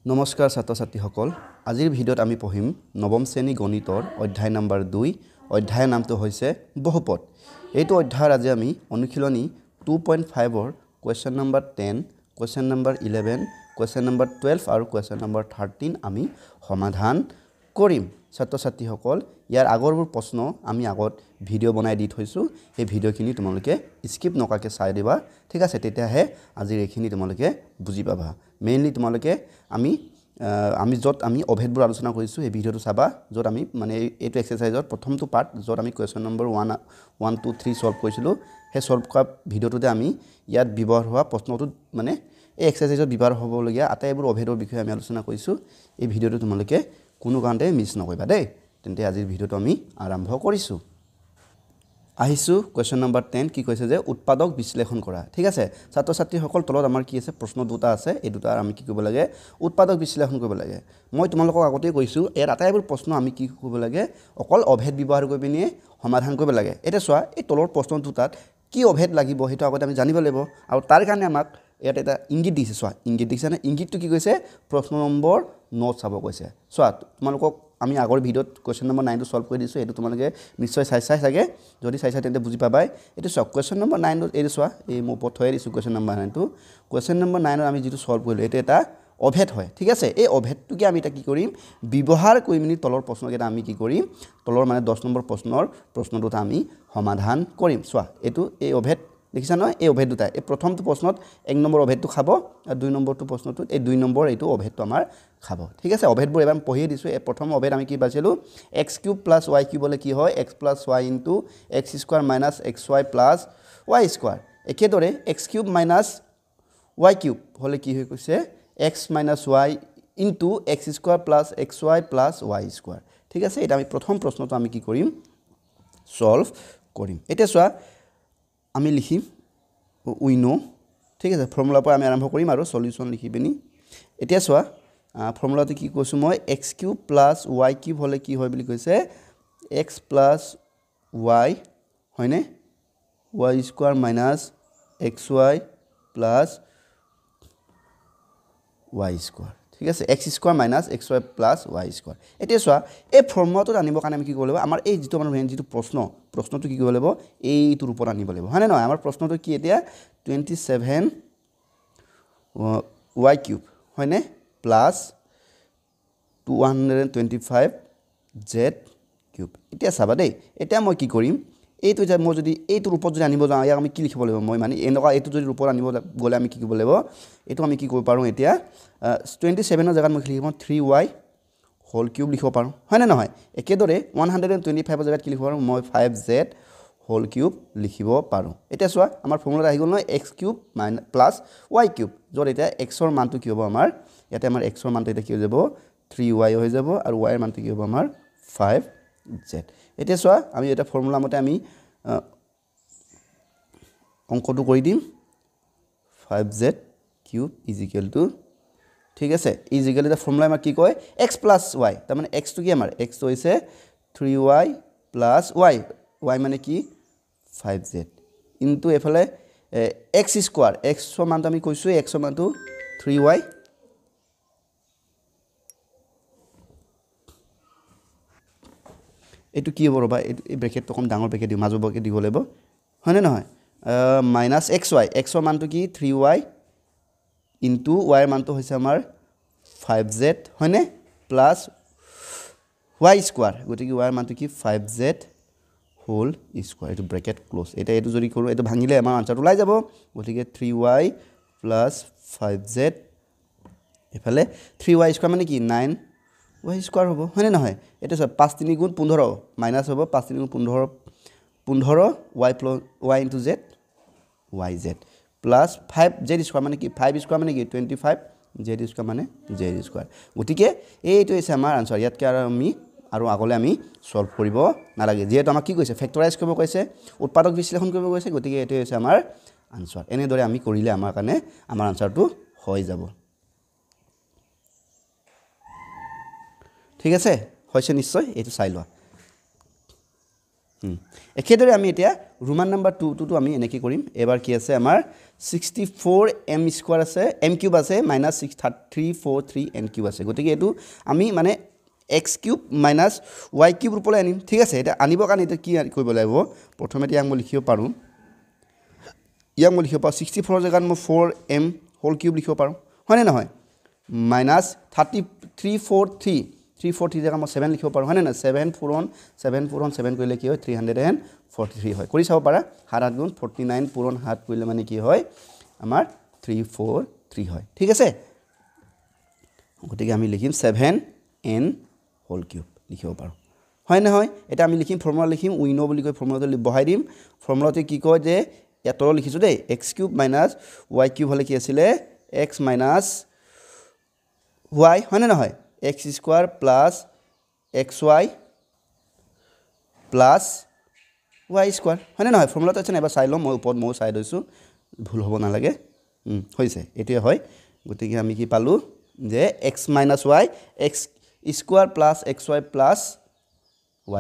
নমস্কাৰ ছাত্ৰ ছাত্ৰীসকল আজিৰ ভিডিঅ'ত আমি পঢ়িম নৱম শ্ৰেণী গণিতৰ অধ্যায় নম্বৰ 2 অধ্যায়ৰ নামটো হৈছে বহুপদ এইটো অধ্যায়ৰ আজি আমি অনুশীলনী 2.5 ৰ question number 10 question number 11 question number 12 আৰু কোৱেশ্চন নম্বৰ 13 আমি সমাধান কৰিম ছাত্ৰ ছাত্ৰীসকল ইয়াৰ আগৰবোৰ প্ৰশ্ন আমি আগত ভিডিঅ' বনাই দি থৈছো এই ভিডিঅ'খিনি তোমালোকে স্কিপ নকৰাকৈ চাই দিবা ঠিক আছে তেতিয়াহে আজিৰ এইখিনি তোমালোকে বুজি পাবা মেইনলি তোমালোকে আমি যত আমি অভেদবোৰ আলোচনা কৰিছো এই ভিডিঅ'টো চাবা যত আমি মানে এইটো এক্সাৰসাইজৰ প্ৰথমটো পাৰ্ট যত আমি কোৱেশ্চন নম্বৰ 1 2 3 সলভ কৰিছিলো হে সলভ কৰা ভিডিঅ'টোতে আমি ইয়াত ব্যৱহাৰ হোৱা প্ৰশ্নটো মানে এই এক্সাৰসাইজত ব্যৱহাৰ হ'বলগীয়া আটাইবোৰ অভেদৰ বিষয়ে আমি আলোচনা কৰিছো এই ভিডিঅ'টো তোমালোকে কোনো কাৰণতে মিছ নকৰিবা দেই তেন্তে আজিৰ ভিডিঅ'টো আমি আৰম্ভ কৰিছো আহিছো কোৱেশ্চন নম্বৰ 10 কি কৈছে যে উৎপাদক বিশ্লেষণ কৰা ঠিক আছে ছাত্ৰ ছাত্ৰীসকল তলত আমাৰ কি আছে প্ৰশ্ন দুটা আছে এই দুটা আমি কি কৰিব লাগে উৎপাদক বিশ্লেষণ কৰিব লাগে মই তোমালোকক আগতে কৈছো এৰ আটাইবোৰ প্ৰশ্ন আমি কি কৰিব লাগে অকল অভেদ ব্যৱহাৰ কৰি পিনে সমাধান কৰিব লাগে এটা চোৱা এই তলৰ প্ৰশ্ন দুটাত কি অভেদ লাগিব হেতু আগতে আমি জানিব লাগিব আৰু তাৰ কাৰণে আমাক ইয়াত এটা ইংগিত দিছে চোৱা ইংগিত দিছে না ইংগিতটো কি কৈছে প্ৰশ্ন নম্বৰ 9 চাব কৈছে চোৱা তোমালোকক আমি আগৰ ভিডিঅ'ত কোৱেশ্চন নম্বৰ 9 টো সলভ কৰি দিছো এটো তোমালোকে নিশ্চয় চাই থাকে যদি চাই তেন্তে বুজি পাবাই এটো চোৱা কোৱেশ্চন নম্বৰ 9 টো এটো চোৱা এই মই ওপৰত থৈ দিছো কোৱেশ্চন নম্বৰ 9 টো কোৱেশ্চন নম্বৰ 9 ৰ আমি যেটো সলভ কৰিলো এটো এটা অভেদ হয় ঠিক আছে এই অভেদটোকে আমি এটা কি কৰিম ব্যৱহাৰ কৰি মিনি তলৰ প্ৰশ্নকেইটা আমি কি কৰিম তলৰ মানে 10 নম্বৰ প্ৰশ্নটোটা আমি সমাধান কৰিম চোৱা এটো এই অভেদ দেখিছা ন এই অভেদ দুটা এই প্ৰথমটো প্ৰশ্নত 1 নম্বৰ অভেদটো খাব আৰু 2 নম্বৰটো প্ৰশ্নটোত এই 2 নম্বৰ এইটো অভেদটো আমাৰ খাব ঠিক আছে অভেদবোৰ এবাৰ পঢ়িয়ে দিছো এই প্ৰথম অভেদ আমি কি পাইছিলো x³ + y³ হলে কি হয় x + y * x² - xy + y² একেদৰে x³ - y³ হলে কি হৈ কৈছে x - y * x² + xy + y² ঠিক আছে এটা আমি প্ৰথম প্ৰশ্নটো আমি কি কৰিম সলভ কৰিম এটা চোৱা আমি লিখিম উই নো ঠিক আছে ফৰ্মুলাৰ পৰা আমি আৰম্ভ কৰিম আৰু সলিউশন লিখি পিনি এতিয়া চোৱা ফৰ্মুলাটো কি কৈছো মই x³ + y³ হলে কি হয় বুলি কৈছে x + y হয়নে y² - xy + y² ঠিক আছে x² - xy + y² এতিয়া চোৱা এই ফৰ্মুলাটো আনিবৰ কাৰণে আমি কি কৰিব লাগিব আমাৰ এই যেটো আমাৰ যেটো প্ৰশ্নটো কি কৰিব লাগিব এইটোৰ ওপৰত আনিব লাগিব হয়নে নহয় আমাৰ প্ৰশ্নটো কি এতিয়া 27 y³ হয়নে প্লাস 225 z³ এতিয়া চাবা দেই এতিয়া মই কি কৰিম এইটো যে মই যদি এইটোৰ ওপৰত যদি আনিব যাওঁ ইয়াক আমি কি লিখিব লাগিব মই মানে এনেকা এইটো যদি ওপৰত আনিব গলে আমি কি কৰিব লাগিব এটো আমি কি কৰিব পাৰো এতিয়া 27 ৰ জায়গাত মই লিখিম 3y হোল কিউব লিখিব পাৰো হয়নে নহয় একেদৰে 125 ৰ জায়গাত কি লিখিব পাৰো মই 5z হোল কিউব লিখিব পাৰো এতিয়া চোৱা আমাৰ ফৰ্মুলা আহি গল নহয় x³ + y³ যত এটা x ৰ মানটো কি হ'ব আমাৰ ইয়াতে আমাৰ x ৰ মানটো এটা কি হৈ যাব 3y হৈ যাব আৰু y ৰ মানটো কি হ'ব আমাৰ 5z এতিয়া চোৱা আমি এটা ফৰ্মুলা মতে আমি অংকটো কৰি দিম 5z³ = ঠিক আছে ইজিক্যাল এটা ফৰ্মুলা আমাৰ কি কয় x + y তাৰ মানে x টো কি আমাৰ x টো হৈছে 3y + y মানে কি 5z ইনটু এফালে x² x ৰ মানটো আমি কৈছো x ৰ মানটো 3y এটো কি হ'ব ৰবা এই ব্ৰেকেটটো কম ডাঙৰ ব্ৰেকেট দি মাজৰ ব্ৰেকেট দিব লাগিব হয়নে নহয় -xy x ৰ মানটো কি 3y ইনটু y ৰ মানটো হৈছে আমাৰ 5z হয়নে প্লাস y² গতিকে y ৰ মানটো কি 5z হোল স্কয়াৰ এটো ব্ৰেকেট ক্লোজ এটা এটো যদি কৰো এটো ভাঙিলে আমাৰ আনসাৰটো ওলাই যাব গতিকে 3y + 5z এফালে 3y² মানে কি 9y² হ'ব হয়নে নহয় এটা 5 3 * 15 মাইনাস হ'ব 5 3 * 15 15y + z yz plus 5z² মানে কি 5² মানে কি 25 z² মানে z²। গতিকে এইটো হৈছে আমাৰ আনসাৰ ইয়াতকে আৰু আমি আৰু আগলৈ আমি সলভ কৰিব নালাগে যেহেতু আমাক কি কৈছে ফেক্টৰাইজ কৰিব কৈছে উৎপাদক বিশ্লেষণ কৰিব কৈছে গতিকে এটো হৈছে আমাৰ আনসাৰ এনে দৰে আমি কৰিলে আমাৰ কাৰণে আমাৰ আনসাৰটো হৈ যাব ঠিক আছে হৈছে নিশ্চয় এটো চাই লোৱা একেদৰে আমি এতিয়া ৰোমান নাম্বাৰ 2 আমি এনেকৈ কৰিম এবাৰ কি আছে আমাৰ 64m স্কোয়াৰ আছে m কিউব আছে মাইনাছ 343 n কিউব আছে গতিকে এইটো আমি মানে x cube minus y cube ৰূপলৈ আনিম ঠিক আছে এটা আনিবৰ কাৰণে এটা কি কৰিব লাগিব প্ৰথমে ইয়াক মই লিখিব পাৰোঁ ইয়াক মই লিখিব পাৰোঁ 64 জেগাত মই 4m হোল কিউব লিখিব পাৰোঁ হয়নে নহয় মাইনাছ 343 জেগা মই 7 লিখিব পাৰোঁ হয়নে নহয় 7 পূৰণ 7 কৰিলে কি হয় 343 হয় কৰি চাব পাৰা 7 গুণ 49 পূৰণ 7 কৰিলে মানে কি হয় আমাৰ 343 হয় ঠিক আছে গতিকে আমি লিখিম 7n হোল কিউব লিখিব পাৰোঁ হয় নহয় এটা আমি লিখিম ফৰ্মুলা লিখিম উই নো বুলি কৈ ফৰ্মুলাটো বহাই দিম ফৰ্মুলাটো কি কয় যে ইয়াত লিখিছোঁ দেই x cube minus y cube হ'লে কি আছিলে x মাইনাছ y হয়নে নহয় x square plus xy plus y square হয়নে নহয় ফৰ্মুলাটো আছে এবাৰ চাই লওঁ মই ওপৰত মই চাই লৈছোঁ ভুল হ'ব নালাগে হৈছে এইটোৱে হয় গতিকে আমি কি পালোঁ যে x minus y x square plus xy plus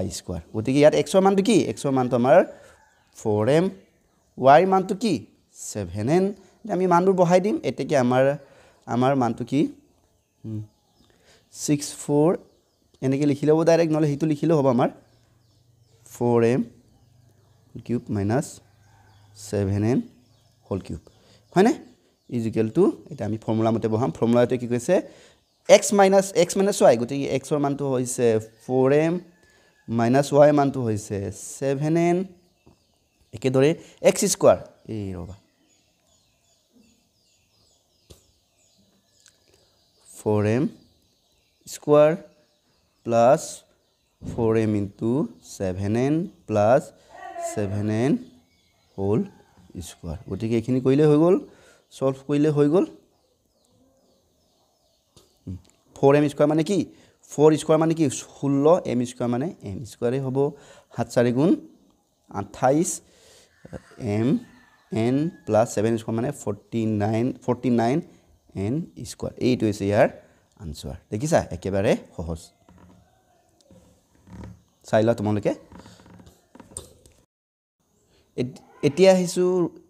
y square গতিকে ইয়াত x ৰ মানটো কি x ৰ মানটো আমাৰ 4m y ৰ মানটো কি 7n আমি মানবোৰ বহাই দিম এতেকে আমাৰ মানটো কি 64 এনেকৈ লিখি ল'ব ডাইৰেক্ট নহ'লে সেইটো লিখিলেও হ'ব আমাৰ 4m cube minus 7n whole cube হয়নে ইজিকেল টু এটা আমি ফৰ্মুলা মতে বহাম ফৰ্মুলাটো কি কৈছে x মাইনাছ y গতিকে x ৰ মানটো হৈছে 4m মাইনাছ y মানটো হৈছে 7n একেদৰে x স্কোয়াৰ এই ৰবা 4m square plus 4m into 7n plus 7n whole square গতিকে এইখিনি কৰিলে হৈ গ'ল সলভ কৰিলে হৈ গ'ল 4m স্কোয়াৰ মানে কি 4 স্কোয়াৰ মানে কি 16 m স্কোয়াৰ মানে m স্কোয়াৰে হ'ব 7 4 গুণ 28 m n প্লাছ 7 স্কোয়াৰ মানে 49 n স্কোয়াৰ এইটো হৈছে ইয়াৰ আনসাৰ দেখিছা একেবাৰে সহজ চাইলা তোমালোকে এতিয়া আহিছো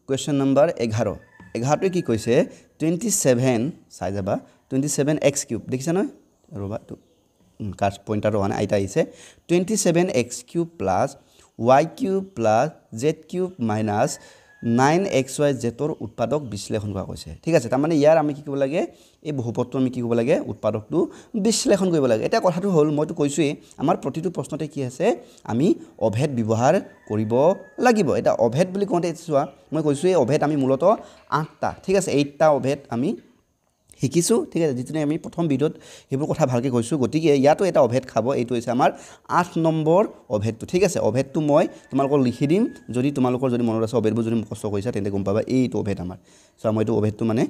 কোৱেশ্চন নম্বৰ 11 11টো কি কৈছে 27 চাই যাবা 27x কিউব দেখিছা নহয় ৰবা তো কাট পইণ্টাৰ হোৱা নাই আইতা আহিছে 27x cube plus y cube plus z cube minus 9xy z ৰ উৎপাদক বিশ্লেষণ কৰা কৈছে ঠিক আছে তাৰ মানে ইয়াৰ আমি কি কৰিব লাগে এই বহুপদটো আমি কি কৰিব লাগে উৎপাদকটো বিশ্লেষণ কৰিব লাগে এটা কথাটো হ'ল মইতো কৈছোই আমাৰ প্ৰতিটো প্ৰশ্নতে কি আছে আমি অভেদ ব্যৱহাৰ কৰিব লাগিব এটা অভেদ বুলি কোনতে চোৱা মই কৈছোই অভেদ আমি মূলত 8টা ঠিক আছে 8টা অভেদ আমি শিকিছো ঠিক আছে যেনে আমি প্ৰথম ভিডিওত হেবোৰ কথা ভালকে কৈছো গতিকে ইয়াতো এটা অভেদ খাব এইটো হৈছে আমাৰ 8 নম্বৰ অভেদটো ঠিক আছে অভেদটো মই তোমালোকক লিখি দিম যদি তোমালোকৰ যদি মনত আছে অভেদবোৰ যদি মুখস্থ কৰিছা তেন্তে গম পাবা এইটো অভেদ আমাৰ সো মই এইটো অভেদটো মানে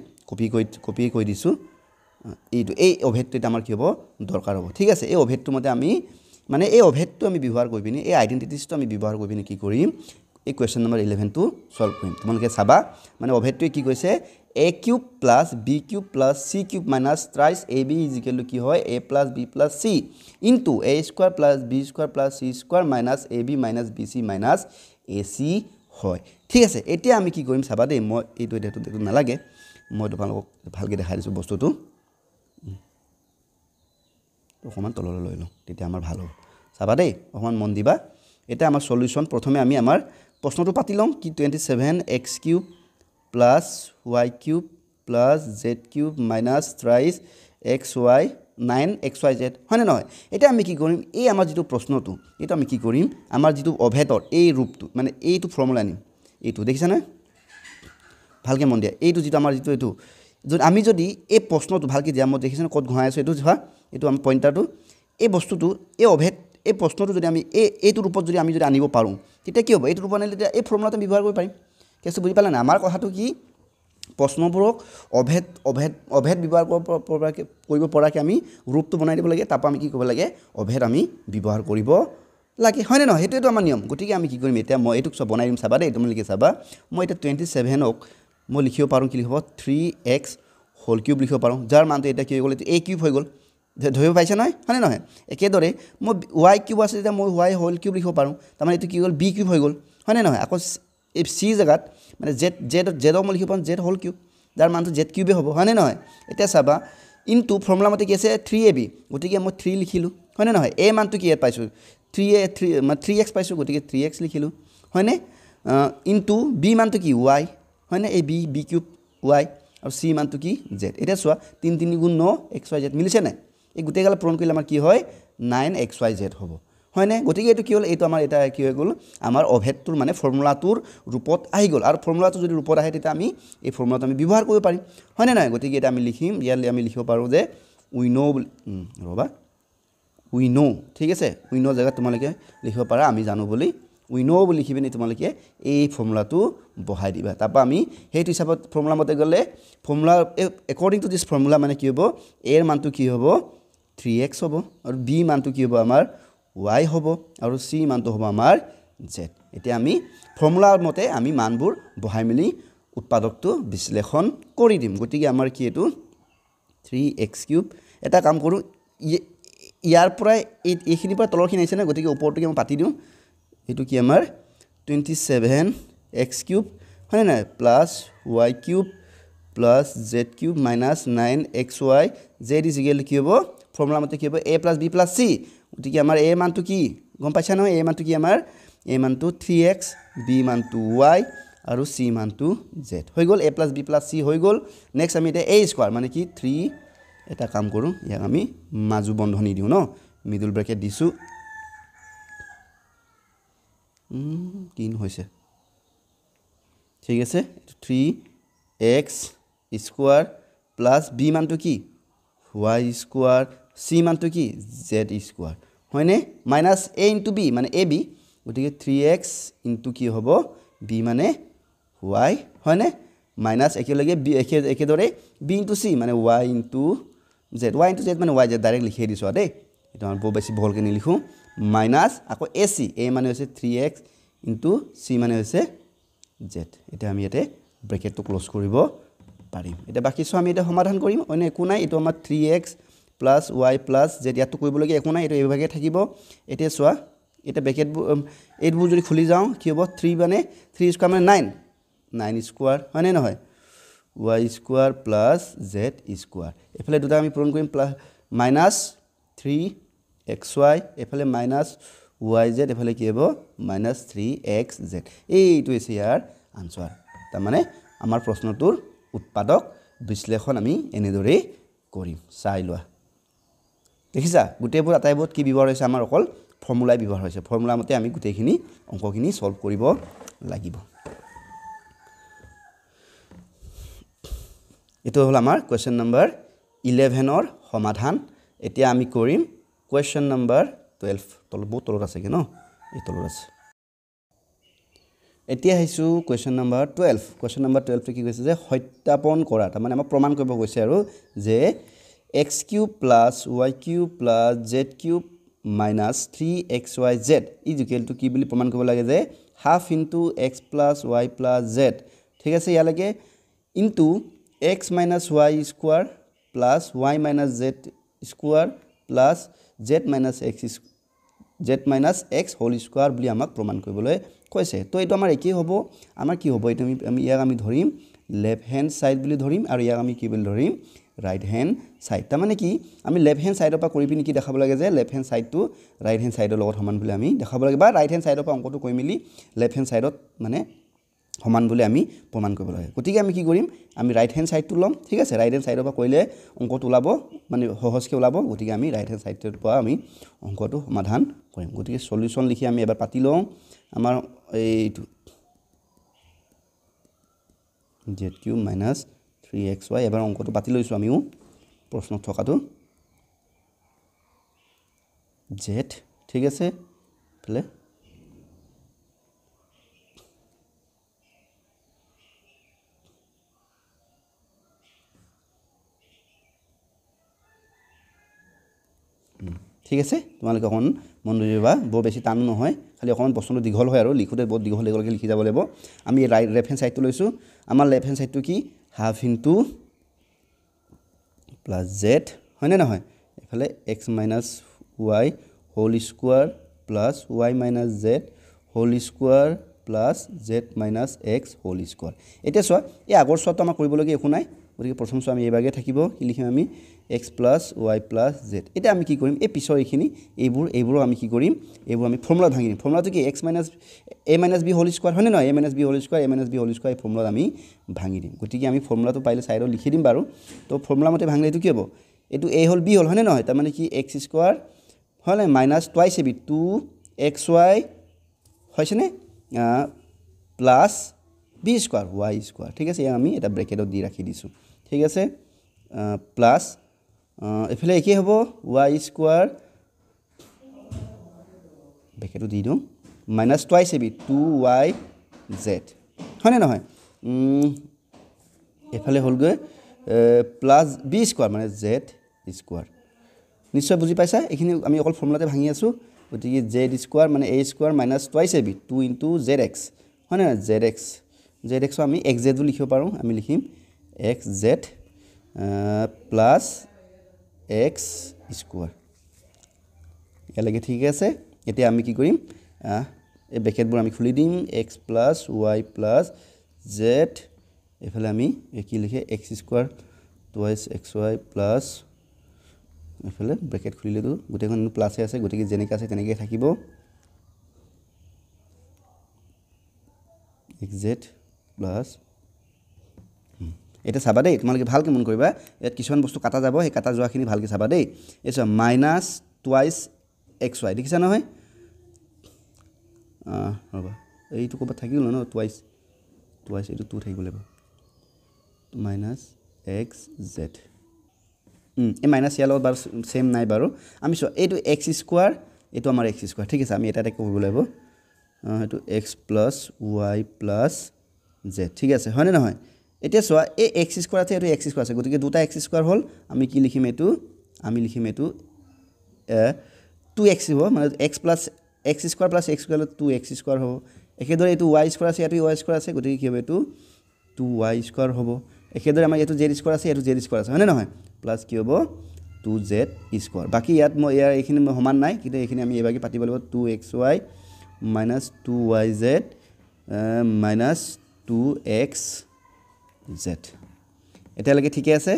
কপি কৰি দিছো এইটো এই অভেদটো আমাৰ কি হ'ব দৰকাৰ হ'ব ঠিক আছে এই অভেদটো মতে আমি মানে এই অভেদটো আমি ব্যৱহাৰ কৰি পিনি এই আইডেন্টিটিটো আমি ব্যৱহাৰ কৰি পিনি কি কৰিম এই কোৱেশ্চন নম্বৰ 11 টো সলভ কৰিম তোমালোকে চাবা মানে অভেদটোৱে কি কৈছে a cube plus b cube plus c cube minus thrice ab equal to কি হয় a plus b plus c into a square plus b square plus c square minus ab minus bc minus ac হয় ঠিক আছে এতিয়া আমি কি কৰিম চাবা দেই মই এইটো দেখো নালাগে মই তোমালোকক ভালকৈ দেখাই দিছো বস্তুটো অকমান তললৈ লৈ লওঁ তেতিয়া আমাৰ ভাল হ'ব চাবা দেই অকমান মন দিবা এটা আমাৰ সলিউশন প্ৰথমে আমি আমাৰ প্ৰশ্নটো পাতি লম কি 27x cube plus y cube plus z cube minus thrice xy 9xyz হয়নে নহয় এটা আমি কি কৰিম এই আমাৰ যেটো প্ৰশ্নটো এটা আমি কি কৰিম আমাৰ যেটো অভেদৰ এই ৰূপটো মানে এইটো ফৰ্মুলা আনিম এইটো দেখিছা না ভালকে মন দিয়া এইটো যেটো আমাৰ যেটো এইটো যদি আমি যদি এই প্ৰশ্নটো ভালকে দিয়া মই দেখিছা কত ঘহাই আছে এইটো চোৱা এইটো আমি পইণ্টাৰটো এই বস্তুটো এই অভেদ এই প্ৰশ্নটো যদি আমি এইটো ৰূপত যদি আমি যদি আনিব পাৰোঁ তেতিয়া কি হ'ব এইটো ৰূপ আনিলে এই ফৰ্মুলাটো ব্যৱহাৰ কৰিব পাৰিম কেছে বুজি পালা না আমাৰ কথাটো কি প্ৰশ্নবোৰক অভেদ ব্যৱহাৰ কৰিব পৰাকে আমি ৰূপটো বনাই দিব লাগে তাপা আমি কি কৰিব লাগে অভেদ আমি ব্যৱহাৰ কৰিব লাগে হয় না হেতুটো আমাৰ নিয়ম গতিকে আমি কি কৰিম এতিয়া মই এইটোক সব বনাই দিম চাবা দেই তুমি লিখি চাবা মই এটা 27ক মই লিখিব পাৰোঁ কি লিখিব 3x হোল কিউব লিখিব পাৰোঁ যাৰ মানটো এটা কি হৈ গ'ল a কিউব হৈ গ'ল ধৰিব পাইছে হয়নে নহয় একেদৰে মই y কিউব আছে যেতিয়া মই y হোল কিউব লিখিব পাৰোঁ তাৰমানে এইটো কি হ'ল b কিউব হৈ গ'ল হয়নে নহয় আকৌ এই c জেগাত মানে z মই লিখিব পাৰোঁ z হোল কিউব যাৰ মানটো z কিউবে হ'ব হয়নে নহয় এতিয়া চাবা ইনটু ফৰ্মুলা মতে কি আছে 3ab গতিকে মই 3 লিখিলোঁ হয়নে নহয় a মানটো কি ইয়াত পাইছোঁ 3x পাইছোঁ গতিকে 3x লিখিলোঁ হয়নে ইনটু b মানটো কি y হয়নে এই b কিউব y আৰু c মানটো কি z এতিয়া চোৱা 3 3 গুণ 9 xyz মিলিছে নাই এই গোটেইগাল পূৰণ কৰিলে আমাৰ কি হয় 9xyz হ'ব হয়নে গতিকে এইটো কি হ'ল এইটো আমাৰ এটা কি হৈ গ'ল আমাৰ অভেদটোৰ মানে ফৰ্মুলাটোৰ ৰূপত আহি গ'ল আৰু ফৰ্মুলাটো যদি ৰূপত আহে তেতিয়া আমি এই ফৰ্মুলাটো আমি ব্যৱহাৰ কৰিব পাৰিম হয়নে নহয় গতিকে এটা আমি লিখিম ইয়ালৈ আমি লিখিব পাৰোঁ যে উই নো ৰ'বা উই নো ঠিক আছে উই নো জেগাত তোমালোকে লিখিব পাৰা আমি জানো বুলি উই নো বুলি লিখি পিনি তোমালোকে এই ফৰ্মুলাটো বহাই দিবা তাৰপৰা আমি সেইটো হিচাপত ফৰ্মুলা মতে গ'লে formula according to this formula মানে কি হ'ব এৰ মানটো কি হ'ব 3x হ'ব আৰু b মানটো কি হ'ব আমাৰ y হ'ব আৰু c মানটো হ'ব আমাৰ z এতিয়া আমি ফৰ্মুলাৰ মতে আমি মানবোৰ বহাই মেলি উৎপাদকটো বিশ্লেষণ কৰি দিম গতিকে আমাৰ কি এইটো 3x³ এটা কাম কৰোঁ ইয়াৰ পৰাই এইখিনিৰ পৰা তলৰখিনি আহিছে না গতিকে ওপৰটোকে মই পাতি দিওঁ এইটো কি আমাৰ 27x³ হয়নে নাই plus y³ plus z³ minus 9xy z is equal কি হ'ব ফৰ্মুলা মতে কি হ'ব a plus b plus c গতিকে আমাৰ a মানটো কি গম পাইছা নহয় a মানটো কি আমাৰ a মানটো 3x b মানটো y আৰু c মানটো z হৈ গ'ল a plus b plus c হৈ গ'ল নেক্সট আমি এতিয়া a স্কোৱাৰ মানে কি 3 এটা কাম কৰোঁ ইয়াক আমি মাজু বন্ধনী দিওঁ ন মিডল ব্ৰেকেট দিছোঁ 3 হৈছে ঠিক আছে 3x স্কোৱাৰ প্লাছ b মানটো কি y স্কোৱাৰ c মানটো কি z স্কোৱাৰ হয়নে মাইনাছ a ইনটু b মানে ab গতিকে 3x ইনটু কি হ'ব b মানে y হয়নে মাইনাছ একেলগে b একেদৰে b ইনটু c মানে y ইনটু z মানে y z ডাইৰেক্ট লিখি দিছোঁ দেই এইটো আমি বৰ বেছি বহলকৈ নিলিখোঁ মাইনাছ আকৌ ac a মানে হৈছে 3x ইনটু c মানে হৈছে z এতিয়া আমি ইয়াতে ব্ৰেকেটটো ক্লোজ কৰিব পাৰিম এতিয়া বাকী চোৱা আমি এতিয়া সমাধান কৰিম অন্য একো নাই এইটো আমাৰ 3x plus y plus z ইয়াতো কৰিবলগীয়া একো নাই এইটো এইভাগে থাকিব এতিয়া চোৱা এটা ব্ৰেকেটবোৰ এইবোৰ যদি খুলি যাওঁ কি হ'ব 3 মানে 3 স্কোৱাৰ মানে 9 স্কোৱাৰ হয়নে নহয় y square plus z square এফালে দুটা আমি পূৰণ কৰিম প্লাছ মাইনাছ 3xy এফালে মাইনাছ yz এফালে কি হ'ব মাইনাছ 3xz এইটো হৈছে ইয়াৰ আনচাৰ তাৰমানে আমাৰ প্ৰশ্নটোৰ উৎপাদক বিশ্লেষণ আমি এনেদৰেই কৰিম চাই লোৱা দেখিছা গোটেইবোৰ আটাইবোৰত কি ব্যৱহাৰ হৈছে আমাৰ অকল ফৰ্মুলাই ব্যৱহাৰ হৈছে ফৰ্মুলা মতে আমি গোটেইখিনি অংকখিনি সলভ কৰিব লাগিব এইটো হ'ল আমাৰ কুৱেশ্যন নম্বৰ 11ৰ সমাধান এতিয়া আমি কৰিম কুৱেশ্যন নম্বৰ 12 বহুত তলত আছে কি ন এই তলত আছে এতিয়া আহিছোঁ কুৱেশ্যন নম্বৰ 12 কুৱেশ্যন নম্বৰ 12 কি কৈছে যে সত্যাপন কৰা তাৰমানে আমাক প্ৰমাণ কৰিব কৈছে আৰু যে x³ plus y³ plus z³ minus 3xyz is equal to কি বুলি প্ৰমাণ কৰিব লাগে যে half into x plus y plus z ঠিক আছে ইয়ালৈকে into x minus y square plus y minus z square plus z minus x whole square বুলি আমাক প্ৰমাণ কৰিবলৈ কৈছে তো এইটো আমাৰ একেই হ'ব আমাৰ কি হ'ব এইটো আমি ইয়াক আমি ধৰিম লেফ্ট হেণ্ড ছাইড বুলি ধৰিম আৰু ইয়াক আমি কি বুলি ধৰিম ৰাইট হেণ্ড ছাইড তাৰমানে কি আমি লেফ্ট হেণ্ড ছাইডৰ পৰা কৰি পিনি কি দেখাব লাগে যে লেফ্ট হেণ্ড ছাইডটো ৰাইট হেণ্ড ছাইডৰ লগত সমান বুলি আমি দেখাব লাগে বা ৰাইট হেণ্ড ছাইডৰ পৰা অংকটো কৰি মেলি লেফ্ট হেণ্ড ছাইডত মানে সমান বুলি আমি প্ৰমাণ কৰিব লাগে গতিকে আমি কি কৰিম আমি ৰাইট হেণ্ড ছাইডটো ল'ম ঠিক আছে ৰাইট হেণ্ড ছাইডৰ পৰা কৰিলে অংকটো ওলাব মানে সহজকৈ ওলাব গতিকে আমি ৰাইট হেণ্ড ছাইডৰ পৰা আমি অংকটো সমাধান কৰিম গতিকে সলিউশ্যন লিখি আমি এবাৰ পাতি লওঁ আমাৰ এইটো z³ মাইনাছ 3xy এবাৰ অংকটো পাতি লৈছোঁ আমিও প্ৰশ্নত থকাটো z ঠিক আছে এইফালে ঠিক আছে তোমালোকে অকণ মন দিবা বৰ বেছি টানো নহয় খালি অকণমান প্ৰশ্নটো দীঘল হয় আৰু লিখোঁতে বহুত দীঘলকৈ লিখি যাব লাগিব আমি লেফ্ট হেণ্ড ছাইডটো লৈছোঁ আমাৰ লেফ্ট হেণ্ড ছাইডটো কি হাফ ইনটু প্লাছ জেড হয়নে নহয় এফালে x minus y whole square plus y minus z whole square plus z minus x whole square এতিয়া চোৱা এই আগৰ চোৱাটো আমাৰ কৰিবলগীয়া একো নাই গতিকে প্ৰথম চোৱা আমি এইভাগে থাকিব কি লিখিম আমি x plus y plus z এতিয়া আমি কি কৰিম এই পিছৰ এইখিনি এইবোৰ আমি কি কৰিম এইবোৰ আমি ফৰ্মুলা ভাঙি দিম ফৰ্মুলাটো কি x minus a minus b whole square হয় নে নহয় a minus b whole square a minus b whole square এই ফৰ্মুলা আমি ভাঙি দিম গতিকে আমি ফৰ্মুলাটো পাইলে সাইডত লিখি দিম বাৰু তো ফৰ্মুলা মতে ভাঙিলে এটো কি হ'ব এটো a হল b হল হয় নে নহয় তাৰ মানে কি x square হলে minus twice ab 2xy হয়ছে নে plus b square y square ঠিক আছে আমি এটা ব্র্যাকেটত দি ৰাখি দিছো ঠিক আছে প্লাস এফালে কি হ'ব y square ব্র্যাকেটত দি দিও minus twice ab 2yz হয় নে নহয় এফালে হল গৈ প্লাস b square মানে z square নিশ্চয় বুজি পাইছা এখিনি আমি অকল ফৰ্মুলাতে ভাঙি আছো গতিকে z square মানে a square minus twice ab 2 into zx হয় না zx আমি xz বুলি লিখিব পাৰো আমি লিখিম xz plus x square এলাগে ঠিক আছে এতিয়া আমি কি কৰিম এই ব্ৰ্যাকেটবোৰ আমি খুলি দিম x plus y plus z এফালে আমি কি লিখে x square twice xy plus এফালে ব্র্যাকেট খুলি দিও গুটেখন প্লাস আছে গতিকে জেনেকা আছে তেনেকৈ থাকিব xz plus এটা চাবা দেই তোমালোকে ভালকে মন কৰিবা ইয়াত কিছুমান বস্তু কাটা যাব সেই কাটা যোৱাখিনি ভালকে চাবা দেই এছা minus twice xy দেখিছা নহয় ৰবা এইটো ক'বা থাকিল ন twice এইটো 2 থাকিব লাগিব minus xz এই মাইনাস ইয়াৰ লগত বাৰু সেম নাই বাৰু আমি সো এইটো x স্কয়াৰ এইটো আমাৰ x স্কয়াৰ ঠিক আছে আমি এটা কৰিব লাগিব এটো x plus y plus z ঠিক আছে হয় নে নহয় এতিয়া সো এই x স্কয়াৰ আছে এটো x স্কয়াৰ আছে গতিকে দুটা x স্কয়াৰ হল আমি কি লিখিম এটো আমি লিখিম এটো 2x হ'ব মানে x plus x square plus x square 2x square হ'ব একেদৰে এটো y স্কয়াৰ আছে এটো y স্কয়াৰ আছে গতিকে কি হ'ব এটো 2y স্কয়াৰ হ'ব একেদৰে আমাৰ এটো z স্কয়াৰ আছে এটো z স্কয়াৰ আছে হয় নে নহয় প্লাস কি হ'ব 2z স্কয়াৰ বাকি ইয়াত মই ইয়াৰ এইখিনি সমান নাই কিন্তু এইখিনি আমি এবাগে পাতিব লাগিব 2xy minus 2yz minus 2xz এটা লাগে ঠিক আছে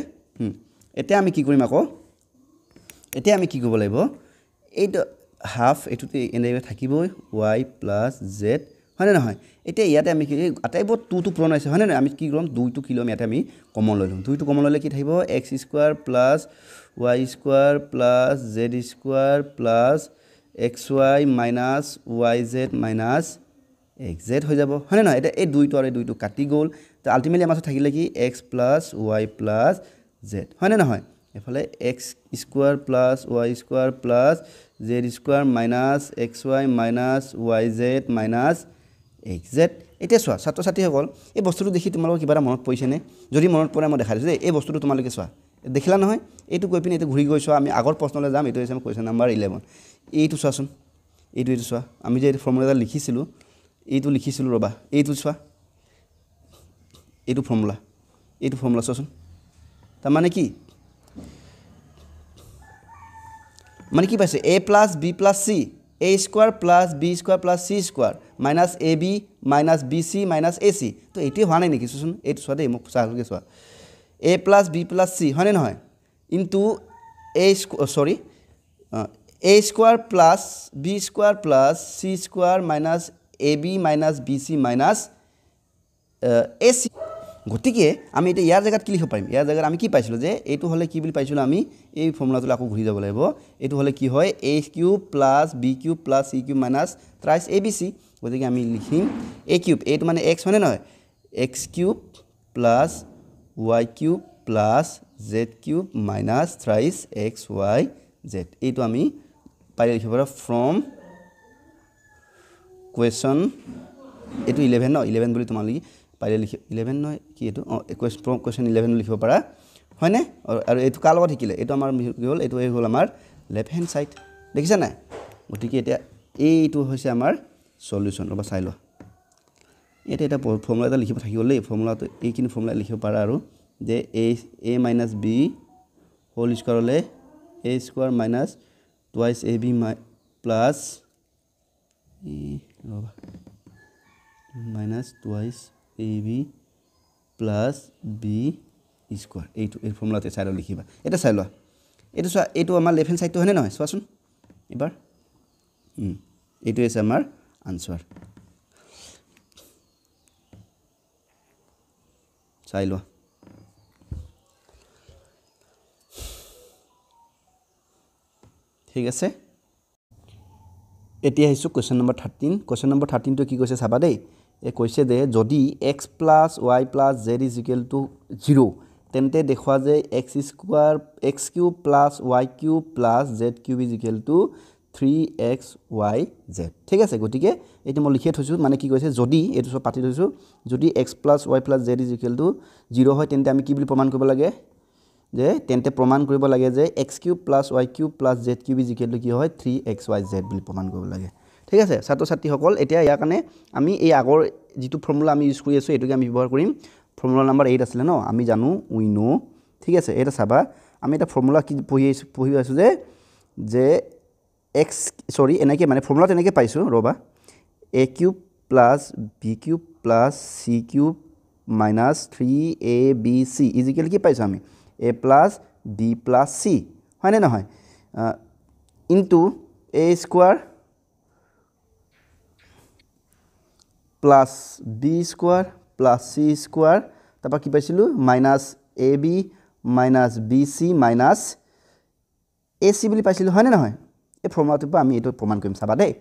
এটা আমি কি কৰিম আকৌ এটা আমি কি কৰিব লাগিব এইটো হাফ এটোতে এনেবে থাকিব y plus z হয় না নহয় এটা ইয়াতে আমি কি আটাইব 2 টু পূৰণ হৈছে হয় না আমি কি কৰিম 2 টু কিলো ইয়াতে আমি কমন লৈ লম 2 টু কমন ললে কি থাকিব x square plus y square plus z square plus xy minus yz minus xz হৈ যাব হয় না নহয় এটা এই 2 টু আৰু 2 টু কাটি গল তো আলটিমেটলি আমাৰ থাকিলে কি x plus y plus z হয় না নহয় এফালে x square plus y square plus z square minus xy minus yz minus xz এটা চোৱা ছাত্ৰ ছাত্ৰী সকল এই বস্তুটো দেখি তোমালোকৰ কিবা মনত পৰিছে নে যদি মনত পৰে মই দেখাইছো যে এই বস্তুটো তোমালোকে চোৱা দেখিলা নহয় এইটো কৈ পিনে এইটো ঘূৰি গৈছো আমি আগৰ প্ৰশ্নলৈ যাম এইটো হৈছে কোৱেশ্চন নাম্বাৰ 11 এইটো চোৱাচোন এইটো চোৱা আমি যে ফৰ্মুলা লিখিছিলো এইটো লিখিছিলো ৰবা এইটো চোৱা এইটো ফৰ্মুলা চোৱাচোন তাৰ মানে কি পাইছে a plus b plus c a square plus b square plus c square minus ab minus bc minus ac তো এইটো হোৱা নাই নেকি চোন এইটো চোৱা দেই মোক চালকে চোৱা a plus b plus c হয় নে নহয় into a square plus b square plus c square minus ab minus bc minus ac গতিকে আমি এটা ইয়াৰ জায়গাত কি লিখিব পাৰিম ইয়াৰ জায়গাত আমি কি পাইছিলো যে এইটো হলে কি বুলি পাইছিলো আমি এই ফৰ্মুলাটো আকৌ ঘূৰি যাব লাগিব এইটো হলে কি হয় a cube plus b cube plus c cube minus thrice abc গতিকে আমি লিখিম a cube এইটো মানে x হয় নহয় x cube plus y cube plus z cube minus thrice xyz এইটো আমি পাই লিখিব পাৰো from question এইটো 11 ন 11 বুলি তোমালোকে পাইলে লিখি 11 নহয় কি এটো কোৱেশ্চন 11 লিখিব পাৰা হয় নে আৰু এটো কাৰ লগত শিকিলে এটো আমাৰ কি হল এটো হল আমাৰ লেফট হ্যান্ড সাইড দেখিছা না গতিকে এটা এইটো হৈছে আমাৰ সলিউশন ৰবা চাই ল এটা ফৰ্মুলা এটা লিখিব থাকিব লে ফৰ্মুলাটো এইখিনি ফৰ্মুলা লিখিব পাৰা আৰু যে a - b হোল স্কয়াৰ হলে a square minus twice ab plus minus twice ab plus b square এই ফর্মুলাতে চাইলো লিখিবা এটা চাই লোৱা এইটো চোৱা এইটো আমাৰ লেফট হ্যান্ড সাইডটো হয়নে নহয় চোৱাচোন এবাৰ এইটো আছে আমাৰ আনসাৰ চাই লোৱা ঠিক আছে এতিয়া আহিছো কোৱেশ্চন নম্বৰ 13 কোৱেশ্চন নম্বৰ 13 টো কি কৈছে চাবা দেই এ কৈছে যে যদি x + y + z = 0 তেন্তে দেখুৱা যে x square x cube + y cube + z cube = 3xyz ঠিক আছে গটিকে এটো মই লিখি থৈছো মানে কি কৈছে যদি এটো সব পাতি থৈছো যদি x + y + z = 0 হয় তেন্তে আমি কি বুলি প্ৰমাণ কৰিব লাগে যে তেন্তে প্ৰমাণ কৰিব লাগে যে x cube + y cube + z cube = কি হয় 3xyz বুলি প্ৰমাণ কৰিব লাগে ঠিক আছে ছাত্ৰ ছাত্ৰী সকল এতিয়া ইয়াৰ কাৰণে আমি এই আগৰ যেটো ফৰ্মুলা আমি ইউজ কৰি আছো এটোকে আমি ব্যৱহাৰ কৰিম ফৰ্মুলা নম্বৰ 8 আছিল ন আমি জানো উই নো ঠিক আছে এটা চাবা আমি এটা ফৰ্মুলা কি পঢ়ি আছো যে x সৰি এনেকে মানে ফৰ্মুলা এনেকে পাইছো ৰবা a cube + b cube + c cube - 3abc = কি পাইছো আমি a plus b plus c হয় না নহয় into a square plus b square plus c square তারপর কি পাইছিলো minus ab minus bc minus ac বুলি পাইছিলো হয় না নহয় এই ফৰ্মুলাটো পৰা আমি এটো প্ৰমাণ কৰিম চাবা দেই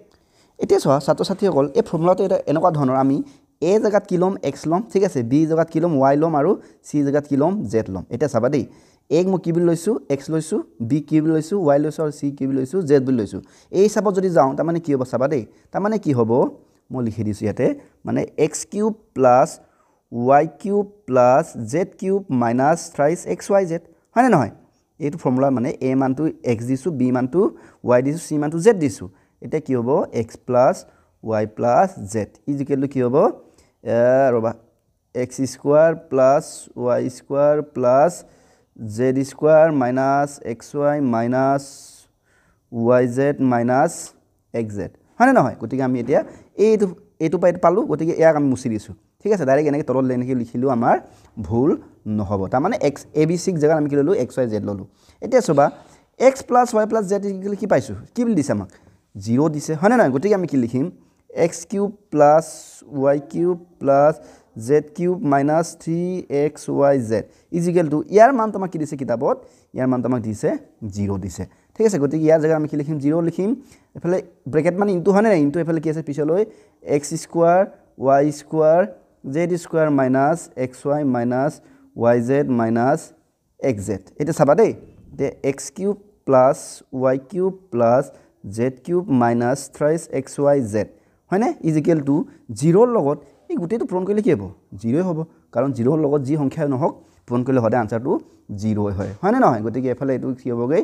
এতিয়া চোৱা ছাত্ৰ ছাত্ৰীসকল এই ফৰ্মুলাটো এটা এনেকুৱা ধৰণৰ আমি a জাগাত কি লম x লম ঠিক আছে b জাগাত কি লম y লম আৰু c জাগাত কি লম z লম এটা চাবা দেই a মই কি বুলি লৈছো x লৈছো b কি বুলি লৈছো y লৈছো আৰু c কি বুলি লৈছো z বুলি লৈছো এই হিচাপত যদি যাও তাৰ মানে কি হ'ব চাবা দেই তাৰ মানে কি হ'ব মই লিখি দিছো ইয়াতে মানে x cube + y cube + z cube - 3xyz হয় না নহয় এইটো ফৰ্মুলা মানে a মানটো x দিছো b মানটো y দিছো c মানটো z দিছো এটা কি হ'ব x + y + z = কি হ'ব ৰবা x square + y square + z square - xy - yz - xz হয় না নহয় গতিকে আমি এতিয়া এইটো পাই পালো গতিকে ইয়াক আমি মুছি দিছো ঠিক আছে ডাইৰেক্ট এনেকৈ তলত এনেকৈ লিখিলো আমাৰ ভুল নহব তাৰ মানে x abc জায়গা আমি কি ললো xyz ললো এতিয়া চবা x + y + z = কি পাইছো কি বুলি দিছে আমাক 0 দিছে হয় না নহয় গতিকে আমি কি লিখিম x cube + y cube + z cube - 3xyz = ইয়াৰ মান তোমাক কি দিছে কিতাপত ইয়াৰ মান তোমাক দিছে 0 দিছে ঠিক আছে গতিকে ইয়াৰ জায়গা আমি কি লিখিম 0 লিখিম এফালে ব্ৰেকেট মানে ইনটু হয় না ইনটু এফালে কি আছে পিছলৈ x square y square z square - xy - yz - xz এটা চাবা দেই তে x cube + y cube + z cube - 3xyz হয় না = 0 লগত এই গুটেটো পূৰণ কৰিলে কি হ'ব 0 হ'ব কাৰণ 0 লগত যি সংখ্যা নহওক পূৰণ কৰিলে হদে আনসাৰটো 0 হয় না নহয় গতিকে এফালে এটো কি হ'বগে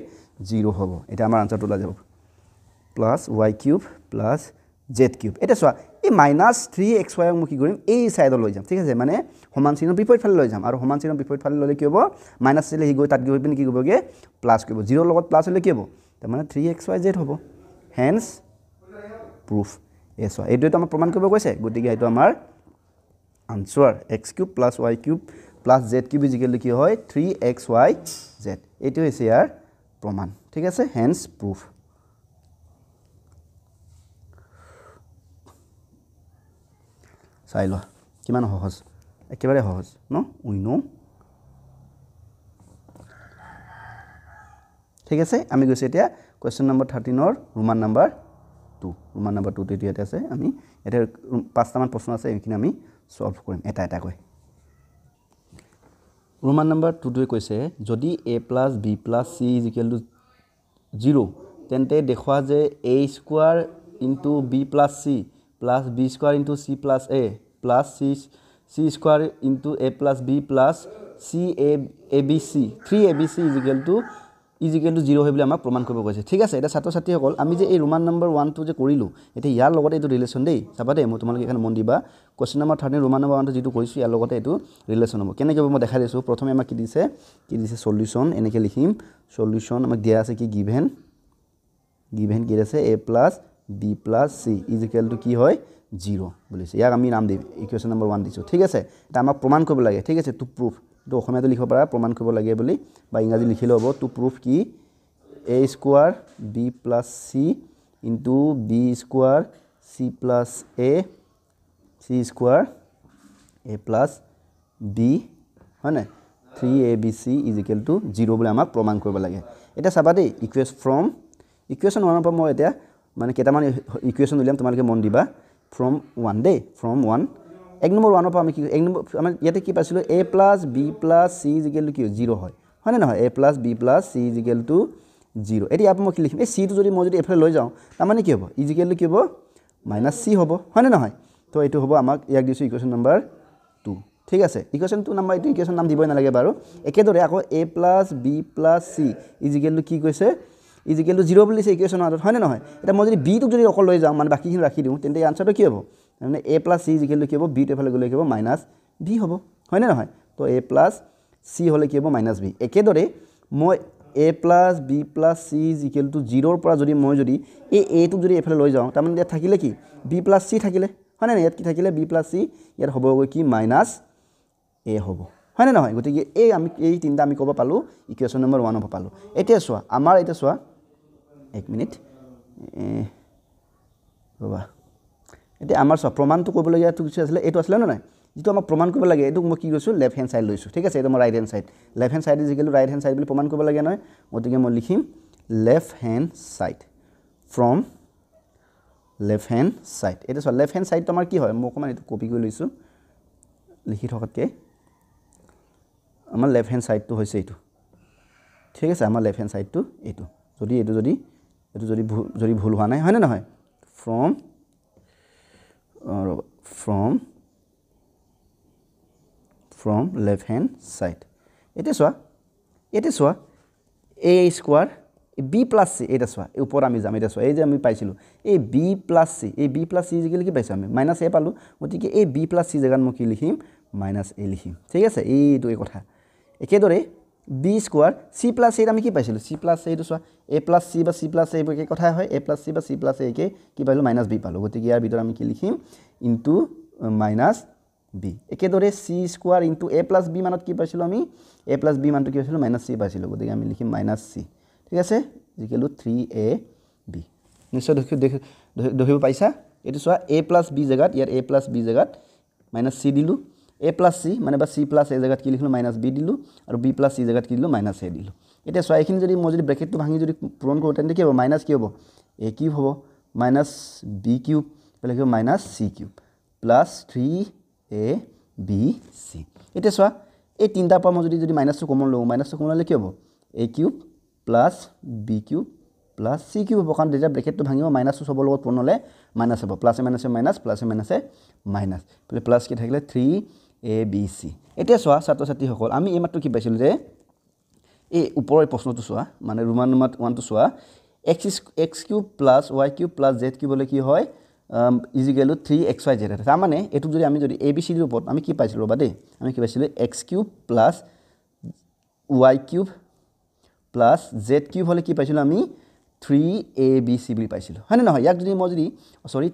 0 হ'ব এটা আমাৰ আনসাৰটো ওলাই যাব plus y cube plus z cube এটা চোৱা এই -3xy মই কি কৰিম এই সাইড লৈ যাম ঠিক আছে মানে সমান চিহ্ন বিপৰীত ফালে লৈ যাম আৰু সমান চিহ্ন বিপৰীত ফালে ললে কি হ'ব মাইনাস চিলে হি গৈ তাত গৈ পিন কি হ'বগে প্লাস কৰিব 0 লগত প্লাস হলে কি হ'ব তাৰ মানে 3xyz হ'ব হেন্স proof এসো এইটো আমাৰ প্ৰমাণ কৰিব গৈছে গতিকে এইটো আমাৰ answer x cube plus y cube plus z cube = কি হয় 3xyz এইটো হৈছে ইয়াৰ প্ৰমাণ ঠিক আছে হেন্স proof চাই লোৱা কিমান সহজ একেবাৰে সহজ ন উই নো ঠিক আছে আমি গৈছে এতিয়া কোৱেশ্চন নম্বৰ 13 ৰ ৰোমান নম্বৰ 2 তে ইয়াতে আছে আমি এটা পাঁচটা মান প্ৰশ্ন আছে এইখিনি আমি সলভ কৰিম এটা এটা কৈ ৰোমান নম্বৰ 2 টোৱে কৈছে যদি a + b + c = 0 তেন্তে দেখুৱা যে a square * b + c plus b square into c plus a plus c square into a plus b plus c abc 3abc is equal to is equal two 0 হয় বুলি আমাক প্ৰমাণ কৰিব কৈছে ঠিক আছে এটা ছাত্ৰ ছাত্ৰীসকল আমি যে এই ৰোমান নম্বৰ 1 টো যে কৰিলো এটা ইয়াৰ লগতে এইটো ৰিলেচন দেই চাবা দেই মই তোমালোকে এখানে মন দিবা কোৱেশ্চন নম্বৰ 13 ৰোমান নম্বৰ 1 টো যেটো কৰিছো ইয়াৰ লগতে এইটো ৰিলেচন হ'ব কেনেকৈ মই দেখাই দিছো প্ৰথমে আমাক কি দিছে সলিউশন এনেকৈ লিখিম সলিউশন আমাক দিয়া আছে কি গিভেন কি আছে a b c is equal to কি হয় 0 বুলিছে ইয়াক আমি নাম দিম ইকুৱেশ্যন নম্বৰ 1 দিছো ঠিক আছে এটা আমাক প্ৰমাণ কৰিব লাগে ঠিক আছে টু প্ৰুফ তো অসমীয়াতে লিখিব পাৰা প্ৰমাণ কৰিব লাগে বুলি বা ইংৰাজী লিখিলে হ'ব টু প্ৰুফ কি a square b c into b square c a c square a b হয় না 3abc ইজ ইকুৱেল টু 0 বুলি আমাক প্ৰমাণ কৰিব লাগে এটা চাবা দেই ইকুৱেশ্যন 1 পৰা মই এতিয়া মানে কেইটামান ইকুৱেশ্যন উলিয়াম তোমালোকে মন দিবা from 1 day from 1 এক নম্বৰ 1 পৰা আমি কি এক নম্বৰ আমি ইয়াতে কি পাইছিলো a b c is equal to কি 0 হয় হয় না নহয় a b c is equal to 0 এটি আপনি মই কি লিখিম এই c টো যদি মই যদি এফালে লৈ যাও তাৰ মানে কি হ'ব is equal to কি হ'ব - c হ'ব হয় না নহয় তো এটো হ'ব আমাক ইয়াক দিছো ইকুৱেশ্যন নম্বৰ 2 ঠিক আছে ইকুৱেশ্যন 2 নম্বৰ এটো ইকুৱেশ্যন নাম দিবই নালাগে বাৰু একেদৰে আকৌ a b c is equal to কি কৈছে is equal to 0 বুলি লিখে ইকুৱেশ্যন আৰত হয় না নহয় এটা মই যদি b টো যদি অকল লৈ যাও মানে বাকিখিনি ৰাখি দিও তেন্তে আনসাৰটো কি হ'ব মানে a c is equal to কি হ'ব b টো এফালে গলে কি হ'ব -b হ'ব হয় না নহয় তো a c হলে কি হ'ব -b একেদৰে মই a b c is equal to 0 ৰ পৰা যদি মই যদি এই a টো যদি এফালে লৈ যাও তাৰ মানে ইয়াত থাকিলে কি b c থাকিলে হয় না ইয়াত কি থাকিলে b c ইয়াত হ'ব কি -a হ'ব হয় না নহয় গতিকে এই তিনটা আমি ক'ব পালো ইকুৱেশ্যন নম্বৰ 1 হ'ব পালো এতিয়া চোৱা আমাৰ এটা চোৱা এক মিনিট ৰবা এতিয়া আমাৰ সব প্ৰমাণটো কৰিব লাগে এটো কিছু আছিল এটো আছিল না নাই যেটো আমাক প্ৰমাণ কৰিব লাগে এটো মই কি কৈছো লেফট হ্যান্ড সাইড লৈছো ঠিক আছে এটা মই right hand side left hand side is equal two right hand side বুলি প্ৰমাণ কৰিব লাগে নহয় গতিকে মই লিখিম left hand side from left hand side এটা সব লেফট হ্যান্ড সাইড তোমাৰ কি হয় মই অকমান এটো কপি কৰি লৈছো লিখি থকাতকে আমাৰ লেফট হ্যান্ড সাইডটো হৈছে এটো ঠিক আছে আমাৰ লেফট হ্যান্ড সাইডটো এটো যদি এটো যদি ভুল হোৱা নাই হয় না নহয় from left hand side এটা সোয়া a square b plus c এটা সোয়া এই উপর আমি যাম এটা সোয়া এই যে আমি পাইছিলো এই b plus c এই b plus c ইকুয়াল কি পাইছো আমি -a পালো গতিকে এই b plus c জায়গাত মই কি লিখিম -a লিখিম ঠিক আছে এইটো এই কথা একেদৰে b square c plus a আমি কি পাইছিলো c plus a এইটো সোয়া a plus c বা c plus a এই কথা হয় a plus c বা c plus a কে কি পাইলো -b পালো গতিকে ইয়াৰ ভিতৰত আমি কি লিখিম ইনটু -b একেদৰে c square into a plus b মানত কি পাইছিলো আমি a plus b মানটো কি পাইছিলো -c পাইছিলো গতিকে আমি লিখিম -c ঠিক আছে ইকুৱেল টু 3ab নিশ্চয় দেখিব পাইছা এটো সোয়া a plus b জায়গাত ইয়াৰ a plus b জায়গাত -c Dilu a plus c মানে বা c plus a জায়গাত কি লিখলো -b দিলু আৰু b plus c জায়গাত কি দিলু -a দিলু এটা সোয়া এখিনি যদি মই যদি ব্র্যাকেটটো ভাঙি যদি পূৰণ কৰো তেন্তে কি হ'ব মাইনাস কি হ'ব a কিউব হ'ব -b cube plus -c cube plus 3abc এটা সোয়া এই তিনটা পৰা মই যদি মাইনাসটো কমন লওঁ মাইনাসটো কমন ললে কি হ'ব a cube plus b cube plus c cube হ'ব কাৰণ যেতিয়া ব্ৰ্যাকেটটো ভাঙিব মাইনাসটো সবৰ লগত পূৰণ হলে মাইনাস হ'ব প্লাসে মাইনাসে মাইনাস প্লাসে মাইনাসে মাইনাস প্লাস কি থাকিলে 3abc এতিয়া সোয়া ছাত্ৰ ছাত্ৰী সকল আমি এই মাত্ৰ কি পাইছিল যে এই ওপৰৰ প্ৰশ্নটো সোয়া মানে ৰোমান নম্বৰ 1 টো সোয়া x cube plus y cube plus z cube হলে কি হয় ইজ ইকুৱেল টু 3xyz তাৰ মানে এটো যদি আমি যদি abc ৰ ওপৰত আমি কি পাইছিলো ৰবা দেই আমি কি পাইছিলো x cube plus y cube plus z cube হলে কি পাইছিলো আমি 3abc বুলি পাইছিলো হয় না নহয় ইয়াক যদি মই যদি সৰি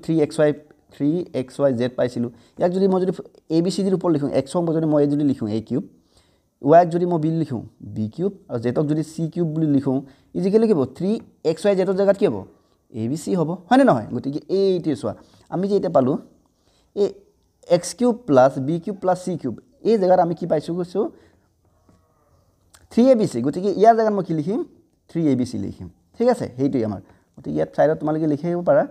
3xyz পাইছিলো ইয়াক যদি মই যদি abc ৰ ওপৰত লিখো x ক যদি মই যদি লিখো a কিউব y ক যদি মই b লিখো b কিউব আৰু z ক যদি c কিউব বুলি লিখো ইজ ইকুৱেল কি হ'ব 3xyz ৰ জায়গাত কি হ'ব abc হ'ব হয় না নহয় গতিকে এইটো সোয়া আমি যে এটা পালো এই x cube plus b cube plus c cube এই জায়গাত আমি কি পাইছো কৈছো 3abc গতিকে ইয়াৰ জায়গাত মই কি লিখিম 3abc লিখিম ঠিক আছে হেইটোই আমাৰ গতিকে ইয়াত সাইডত তোমালোকে লিখি আহিব পাৰা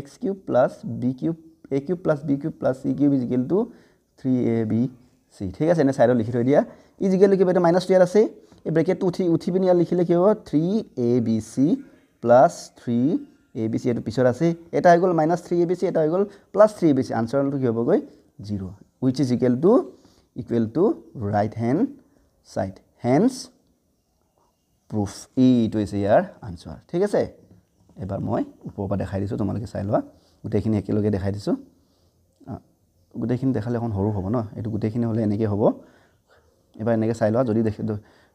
x cube plus b cube a cube plus b cube plus c cube is equal two 3abc ঠিক আছে এনে সাইডত লিখি থৈ দিয়া ইজ ইকুৱেল টু কি এটা মাইনাস ইয়াৰ আছে এই ব্র্যাকেটটো উঠি পিনি ইয়াত লিখিলে কি হ'ব 3abc প্লাস 3abc এটো পিছৰ আছে এটা হৈ গল -3abc এটা হৈ গল +3abc আনসাৰটো কি হ'ব গৈ 0 which is equal to right hand side hence proof এইটো হৈছে ইয়াৰ আনসাৰ ঠিক আছে এবাৰ মই ওপৰৰ পৰা দেখাই দিছোঁ তোমালোকে চাই লোৱা গোটেইখিনি একেলগে দেখাই দিছোঁ গোটেইখিনি দেখালে এখন সৰু হ'ব ন এইটো গোটেইখিনি হ'লে এনেকৈ হ'ব এবাৰ এনেকৈ চাই লোৱা যদি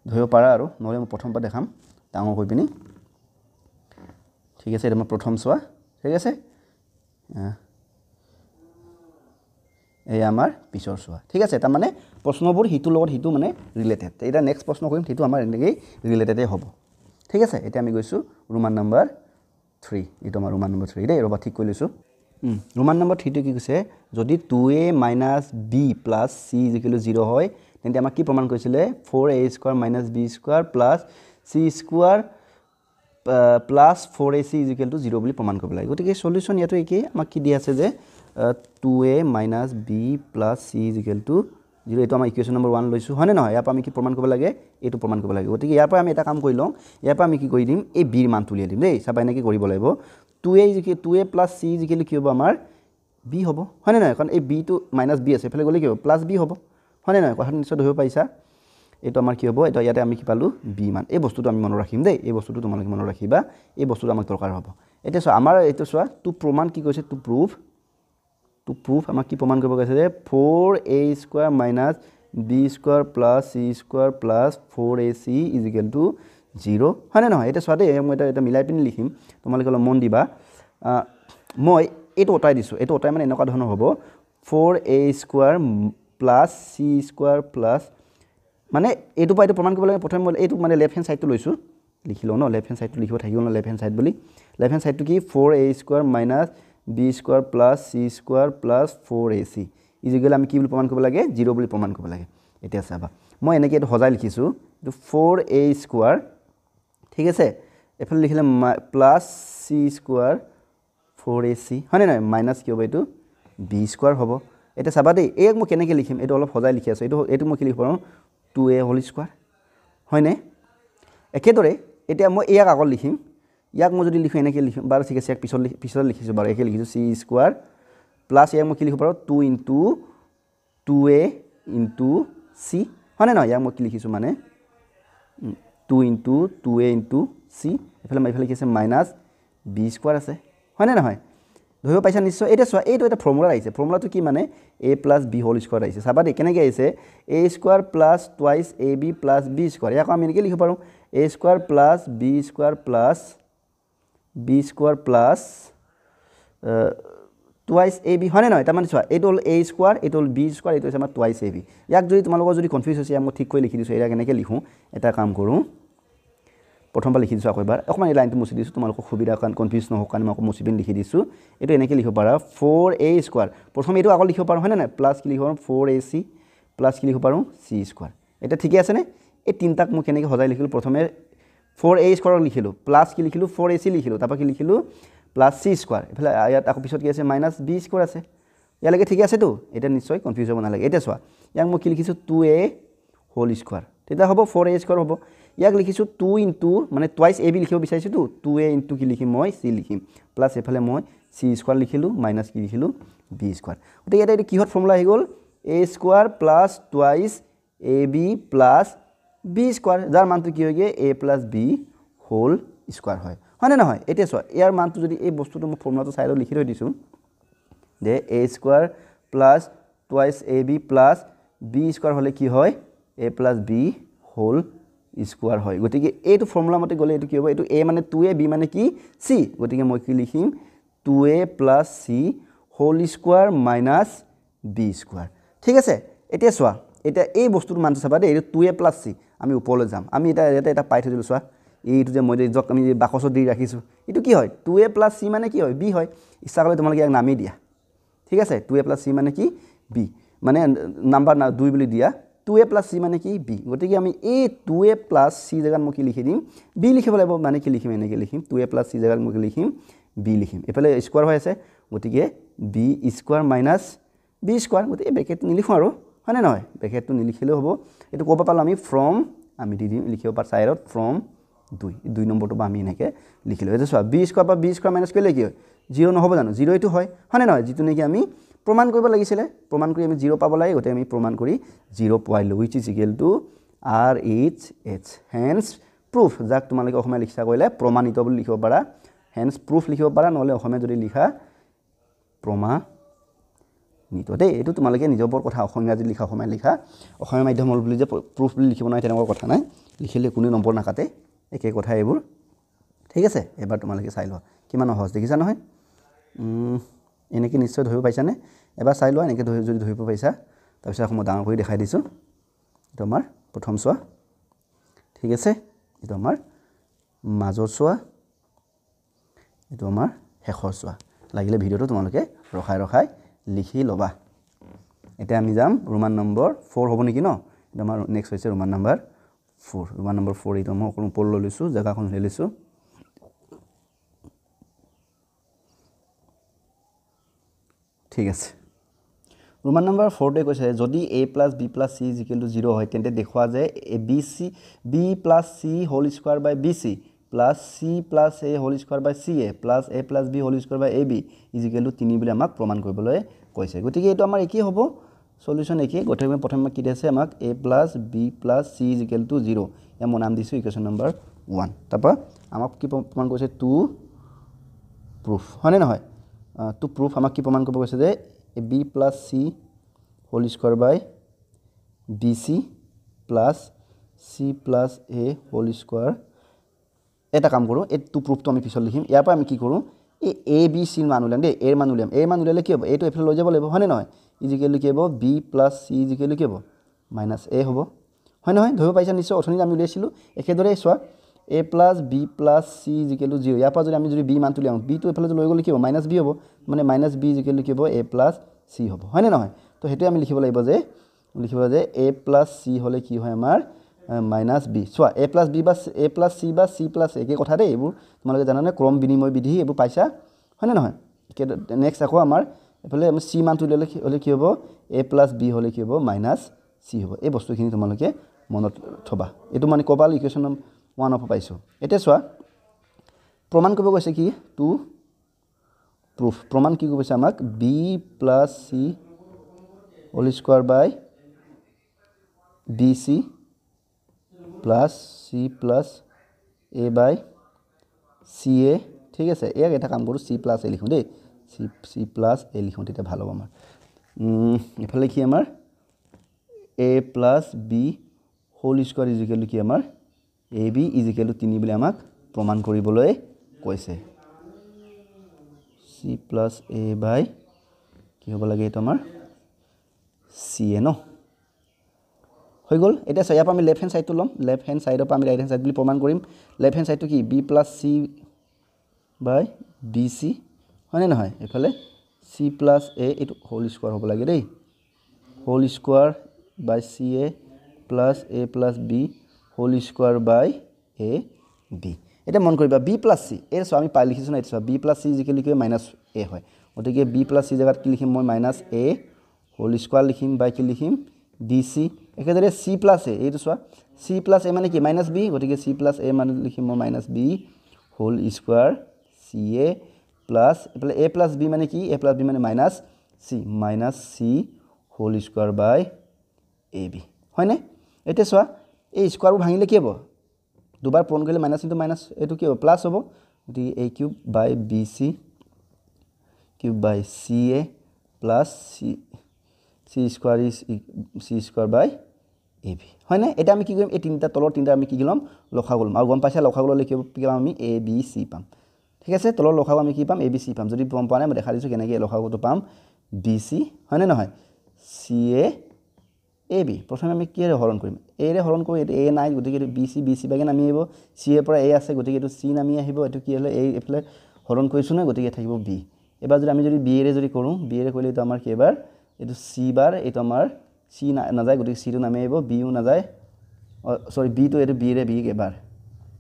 ধৰিব পাৰা আৰু নহ'লে মই প্ৰথম পৰা দেখাম ডাঙৰ কৰি পিনি ঠিক আছে এটা মই প্ৰথম চোৱা ঠিক আছে এই আমাৰ পিছৰ চোৱা ঠিক আছে তাৰ মানে প্ৰশ্নবোৰ হিটোৰ লগত হিটো মানে ৰিলেটেড এটা নেক্সট প্ৰশ্ন কৰিম হিটো আমাৰ এনেকৈ ৰিলেটেডে হ'ব ঠিক আছে এতিয়া আমি গৈছোঁ ৰোমান নম্বৰ 3 এইটো আমাৰ ৰোমান নম্বৰ 3 দেই ৰবা ঠিক কৰি লৈছোঁ ৰোমান নম্বৰ 3 টো কি কৈছে যদি 2a - b + c = 0 হয় তেন্তে আমাক কি প্ৰমাণ কৰিছিলে 4a² - b² + c² + 4ac = 0 বুলি প্ৰমাণ কৰিব লাগে গতিকে সলিউশন ইয়াতো একেই আমাক কি দিয়া আছে যে 2a - b + c = 0 এইটো আমাৰ ইকুৱেশ্যন নম্বৰ 1 লৈছোঁ হয় নে নহয় ইয়াৰ পৰা আমি কি প্ৰমাণ কৰিব লাগে এইটো প্ৰমাণ কৰিব লাগে গতিকে ইয়াৰ পৰা আমি এটা কাম কৰি লওঁ ইয়াৰ পৰা আমি কি কৰি দিম এই b ৰ মান তুলিয়াই দিম দেই চাবা এনেকৈ কৰিব লাগিব 2a + c = কি হ'ব আমাৰ b হ'ব হয় নে নহয় কাৰণ এই b টো - b আছে এফালে গ'লে কি হ'ব +b হ'ব হয় নে নহয় কথাটো নিশ্চয় ধৰিব পাৰিছা এইটো আমাৰ কি হ'ব এটা ইয়াতে আমি কি পালোঁ b মান এই বস্তুটো আমি মনত ৰাখিম দেই এই বস্তুটো তোমালোকে মনত ৰাখিবা এই বস্তুটো আমাক দৰকাৰ হ'ব এতিয়া চোৱা আমাৰ এইটো চোৱা টু প্ৰমাণ কি কৈছে টু প্ৰুফ আমাক কি প্ৰমাণ কৰিব কৈছে যে 4a² - b² + c² + 4ac = 0 হয় নে নহয় এতিয়া চোৱা দেই মই এটা মিলাই পিনি লিখিম তোমালোকে অলপ মন দিবা মই এইটো অঁতাই দিছোঁ এইটো অঁতাই মানে এনেকুৱা ধৰণৰ হ'ব 4a² + c² + মানে এইটো পৰা এইটো প্ৰমাণ কৰিব লাগে প্ৰথমে মই এইটো মানে লেফ্ট হেণ্ড ছাইডটো লৈছোঁ লিখি লওঁ ন লেফ্ট হেণ্ড ছাইডটো লিখিব থাকিব ন লেফ্ট হেণ্ড ছাইড বুলি লেফ্ট হেণ্ড ছাইডটো কি 4a² - b² + c² + 4ac = আমি কি বুলি প্ৰমাণ কৰিব লাগে 0 বুলি প্ৰমাণ কৰিব লাগে এতিয়া চাবা মই এনেকৈ এইটো সজাই লিখিছোঁ এইটো 4a² ঠিক আছে এফালে লিখিলে +c² 4ac হয় নে নহয় মাইনাছ কি হ'ব এইটো b² হ'ব এতিয়া চাবা দেই এইক মই কেনেকৈ লিখিম এইটো অলপ সজাই লিখি আছোঁ এইটো মই কি লিখিব পাৰোঁ 2a² হয়নে একেদৰে এতিয়া মই ইয়াক আগত লিখিম ইয়াক মই যদি লিখোঁ এনেকৈ লিখিম বাৰু ঠিক আছে ইয়াক পিছত লিখিছোঁ বাৰু একে লিখিছোঁ c² প্লাছ ইয়াক মই কি লিখিব পাৰোঁ 2 × 2a × c হয়নে নহয় ইয়াক মই কি লিখিছোঁ মানে 2 × 2a × c এইফালে কি আছে -b² আছে হয়নে নহয় ধৰিব পাইছা নিশ্চয় এতিয়া চোৱা এইটো এটা ফৰ্মুলা আহিছে ফৰ্মুলাটো কি মানে a + b² আহিছে চাবা দেই কেনেকৈ আহিছে a² + twice ab + b² ইয়াক আমি এনেকৈ লিখিব পাৰোঁ a² + b² + b² + twice ab হয়নে নহয় তাৰমানে চোৱা এইটো হ'ল a² এইটো হ'ল b² এইটো হৈছে আমাৰ twice ab ইয়াক যদি তোমালোকৰ যদি কনফিউজ হৈছে মই ঠিক কৰি লিখি দিছোঁ ইয়াক এনেকৈ লিখোঁ এটা কাম কৰোঁ প্ৰথমবাৰ লিখি দিছোঁ আকৌ এবাৰ অকণমান এই লাইনটো মুচি দিছোঁ তোমালোকৰ সুবিধাৰ কাৰণে কনফিউজ নহওক কাৰণে মই আকৌ মুচি পিনি লিখি দিছোঁ এইটো এনেকৈ লিখিব পাৰা 4a² প্ৰথমে এইটো আকৌ লিখিব পাৰোঁ হয়নে নাই প্লাছ কি লিখিব পাৰোঁ 4ac প্লাছ কি লিখিব পাৰোঁ c² এতিয়া ঠিকে আছেনে এই তিনিটাক মই কেনেকৈ সজাই লিখিলোঁ প্ৰথমে 4a² লিখিলোঁ প্লাছ কি লিখিলোঁ 4ac লিখিলোঁ তাৰপৰা কি লিখিলোঁ প্লাছ c² এইফালে ইয়াত আকৌ পিছত কি আছে -b² আছে ইয়ালৈকে ঠিকে আছেতো এতিয়া নিশ্চয় কনফিউজ হ'ব নালাগে এতিয়া চোৱা ইয়াক মই কি লিখিছোঁ 2a² তেতিয়া হ'ব 4a² হ'ব ইয়াক লিখিছোঁ 2 × মানে টুৱাইচ ab লিখিব বিচাৰিছোঁতো 2a × কি লিখিম মই c লিখিম প্লাছ এইফালে মই c² লিখিলোঁ মাইনাছ কি লিখিলোঁ b² গতিকে এতিয়া এইটো কিহত ফৰ্মুলা আহি গ'ল a² + টুৱাইচ ab + b² যাৰ মানটো কি হয়গৈ a + b² হয়নে নহয় এতিয়া চোৱা ইয়াৰ মানটো যদি এই বস্তুটো মই ফৰ্মুলাটো চাইডত লিখি থৈ দিছোঁ যে a² + টুৱাইচ ab + b² হ'লে কি হয় a + b² হয় গতিকে এইটো ফৰ্মুলা মতে গ'লে এইটো কি হ'ব এইটো a মানে 2a b মানে কি c গতিকে মই কি লিখিম 2a + c² - b² ঠিক আছে এতিয়া চোৱা এতিয়া এই বস্তুটোৰ মানটো চাবা দেই এইটো 2a + c আমি ওপৰলৈ যাম আমি এটা পাই থৈ দিলোঁ চোৱা এইটো যে মই যক আমি বাকচত দি ৰাখিছোঁ এইটো কি হয় 2a + c মানে কি হয় b হয় ইচ্ছা কৰিলে তোমালোকে ইয়াক নামেই দিয়া ঠিক আছে 2a + c মানে কি b মানে নাম্বাৰ 2 বুলি দিয়া 2a + c মানে কি b গতিকে আমি এই 2a + c জেগাত মই কি লিখি দিম b লিখিব লাগিব মানে কি লিখিম এনেকৈ লিখিম 2a + c জেগাত মই কি লিখিম b লিখিম এইফালে স্কোৱাৰ হৈ আছে গতিকে b² - b² গতিকে ব্ৰেকেটটো নিলিখোঁ আৰু হয়নে নহয় ব্ৰেকেটটো নিলিখিলেও হ'ব এইটো ক'ব পালোঁ আমি ফ্ৰম আমি দি দিম লিখিব পাৰোঁ ছাইডত ফ্ৰম 2 নম্বৰটো বা আমি এনেকৈ লিখিলোঁ এতিয়া চোৱা b² পৰা b² মাইনাছ কৰিলে কি হয় 0 নহ'ব জানো 0 এইটো হয়নে নহয় যিটো নেকি আমি প্ৰমাণ কৰিব লাগিছিলে প্ৰমাণ কৰি আমি 0 পাব লাগে গতিকে আমি প্ৰমাণ কৰি 0 পোৱাই লওঁ which is equal to RHH hence proof যাক তোমালোকে অসমীয়া লিখা কৰিলে প্ৰমাণিত বুলি লিখিব পাৰা হেন্স প্ৰুফ লিখিব পাৰা নহলে অসমীয়া যদি লিখা প্ৰমাণিত দেই এইটো তোমালোকে নিজৰ ওপৰত কথা অসমীয়া যদি লিখা অসমীয়া লিখা অসমীয়া মাধ্যমৰ বুলি যে প্ৰুফ বুলি লিখিব নাই তেনেকুৱা কথা নাই লিখিলে কোনো নম্বৰ নাকাটে একে কথা এইবোৰ ঠিক আছে এবাৰ তোমালোকে চাই লোৱা কিমান সহজ দেখিছা নহয় এনেকৈ নিশ্চয় ধৰিব পাইছানে এবাৰ চাই লোৱা এনেকৈ যদি ধৰিব পাইছা তাৰপিছত আকৌ মই ডাঙৰ কৰি দেখাই দিছোঁ এইটো আমাৰ প্ৰথম চোৱা ঠিক আছে এইটো আমাৰ মাজৰ চোৱা এইটো আমাৰ শেষৰ চোৱা লাগিলে ভিডিঅ'টো তোমালোকে ৰখাই লিখি ল'বা এতিয়া আমি যাম ৰোমান নম্বৰ 4 হ'ব নেকি ন এইটো আমাৰ নেক্সট হৈছে ৰোমান নম্বৰ 4 এইটো মই অকণ ওপৰ লৈ লৈছোঁ জেগাখন লৈ লৈছোঁ ঠিক আছে ৰোমান নম্বৰ 4 কৈছে যদি a + b + c = 0 হয় তেন্তে দেখুৱা যে b + c whole square by bc plus c plus a whole square by ca plus a plus b whole square by ab is equal to 3 বুলি আমাক প্ৰমাণ কৰিবলৈ কৈছে গতিকে এটো আমাৰ কি হ'ব সলিউশন একে গঠে প্ৰথমে কি দিছে আমাক a plus b plus c is equal to 0 এ মই নাম দিছো ইকুৱেশ্যন নম্বৰ 1 তাপা আমাক কি প্ৰমাণ কৈছে টু প্ৰুফ হয়নে নহয় টু প্ৰুফ আমাক কি প্ৰমাণ কৰিব কৈছে যে b plus c whole square by bc plus c plus a whole square এটা কাম কৰো এই টু প্ৰুফটো আমি পিছত লিখিম ইয়াৰ পৰা আমি কি কৰো এই a b c মান উলিয়াম দে a মান উলিয়ালে কি হ'ব এটো এফালে লৈ যাব লাগিব হয়নে নহয় ইজিকেল কি হ'ব b + c ইজিকেল কি হ'ব -a হ'ব হয় নহয় ধৰিব পাইছা নিশ্চয় অথনি আমি উলিয়াইছিলো একেদৰে চোৱা a + b + c ইজিকেল 0 ইয়াৰ পৰা যদি আমি যদি b মানটো উলিয়াম b টো এফালে লৈ গ'লে কি হ'ব -b হ'ব মানে -b ইজিকেল কি হ'ব a + c হ'ব হয়নে নহয় তো হেতু আমি লিখিব লাগিব যে a + c হলে কি হয় আমাৰ -b soya a plus b বা a plus c বা c plus a কে কথা দে এবোৰ তোমালোকে জানা না ক্ৰম বিনিময় বিধি এবোৰ পাইছা হয়নে নহয় নেক্সট আকৌ আমাৰ এফালে আমি c মান তুলিলে হলে কি হ'ব a plus b হলে কি হ'ব -c হ'ব এই বস্তুখিনি তোমালোকে মনত থবা এটো মানে কবাল ইকুৱেশ্যন 1 অফ পাইছো এতে সোয়া প্ৰমাণ কৰিব কৈছে কি টু প্ৰুফ প্ৰমাণ কি কৈছে আমাক b plus c whole square by bc plus c plus a by ca ঠিক আছে এর এটা কাম করো c plus a লিখো দে c plus a লিখো এটা ভালো আমার এফালে কি আমার a plus b whole square is equal to কি আমার ab ইজ ইকুয়াল টু 3 বলে আমাক প্রমাণ কৰিবলৈ কৈছে c plus a by কি হ'ব লাগে এটা আমাৰ ca ন হৈ গল এটা সাইয়া আমি লেফট হ্যান্ড সাইড তো লম লেফট হ্যান্ড সাইডৰ পৰা আমি ৰাইট হ্যান্ড সাইড বুলি প্ৰমাণ কৰিম লেফট হ্যান্ড সাইডটো কি b plus c by bc হয়নে নহয় এফালে c plus a এটো হোল স্কয়ার হ'ব লাগে দেই whole square by ca plus a plus b whole square by a b এটা মন কৰিবা b plus c এর সো আমি পাই লিখিছো না এটা b plus c equal to -a হয় ওটিকে b plus c জায়গাত কি লিখিম মই -a হোল স্কয়ার লিখিম বাই কি লিখিম bc একেদৰে c plus a এইটো সোয়া c plus a মানে কি -b গটিকে c plus a মানে লিখিম মই -b whole square ca plus এফালে a plus b মানে কি a plus b মানে -c whole square by ab হয়নে এতে সোয়া এই স্কয়াৰবোৰ ভাঙিলে কি হ'ব দুবাৰ পূৰণ কৰিলে মাইনাস ইনটু মাইনাস এটো কি হ'ব প্লাস হ'ব গটিকে a cube by bc cube by ca plus c square is c square by ab হয়নে এটা আমি কি কৰিম এই তিনটা তলৰ তিনটা আমি কি গলম লখা গলম আৰু গম পাইছা লখা গল লিখিব পাম আমি a b c পাম ঠিক আছে তলৰ লখাও আমি কি পাম a b c পাম যদি গম পোৱা নাই মই দেখা দিছো কেনেকৈ লখাটো পাম bc হয়নে নহয় ca ab প্ৰথমে আমি কি হৰণ কৰিম a ৰে হৰণ কৰি a নাই গতিকে bc বাগে নামি আহিব c এৰ পৰা a আছে গতিকে এটো c নামি আহিব এটো কি হলে a এফালে হৰণ কৰিছো না গতিকে থাকিব b এবাৰ যদি আমি যদি b ৰে যদি কৰো b ৰে কৰিলে তো আমাৰ কি এবাৰ এটো c বাৰ এটো আমাৰ c না যায় গতিকে c টো নামি আহিব b ও না যায় সরি b তো এটো b ৰে b এবাৰ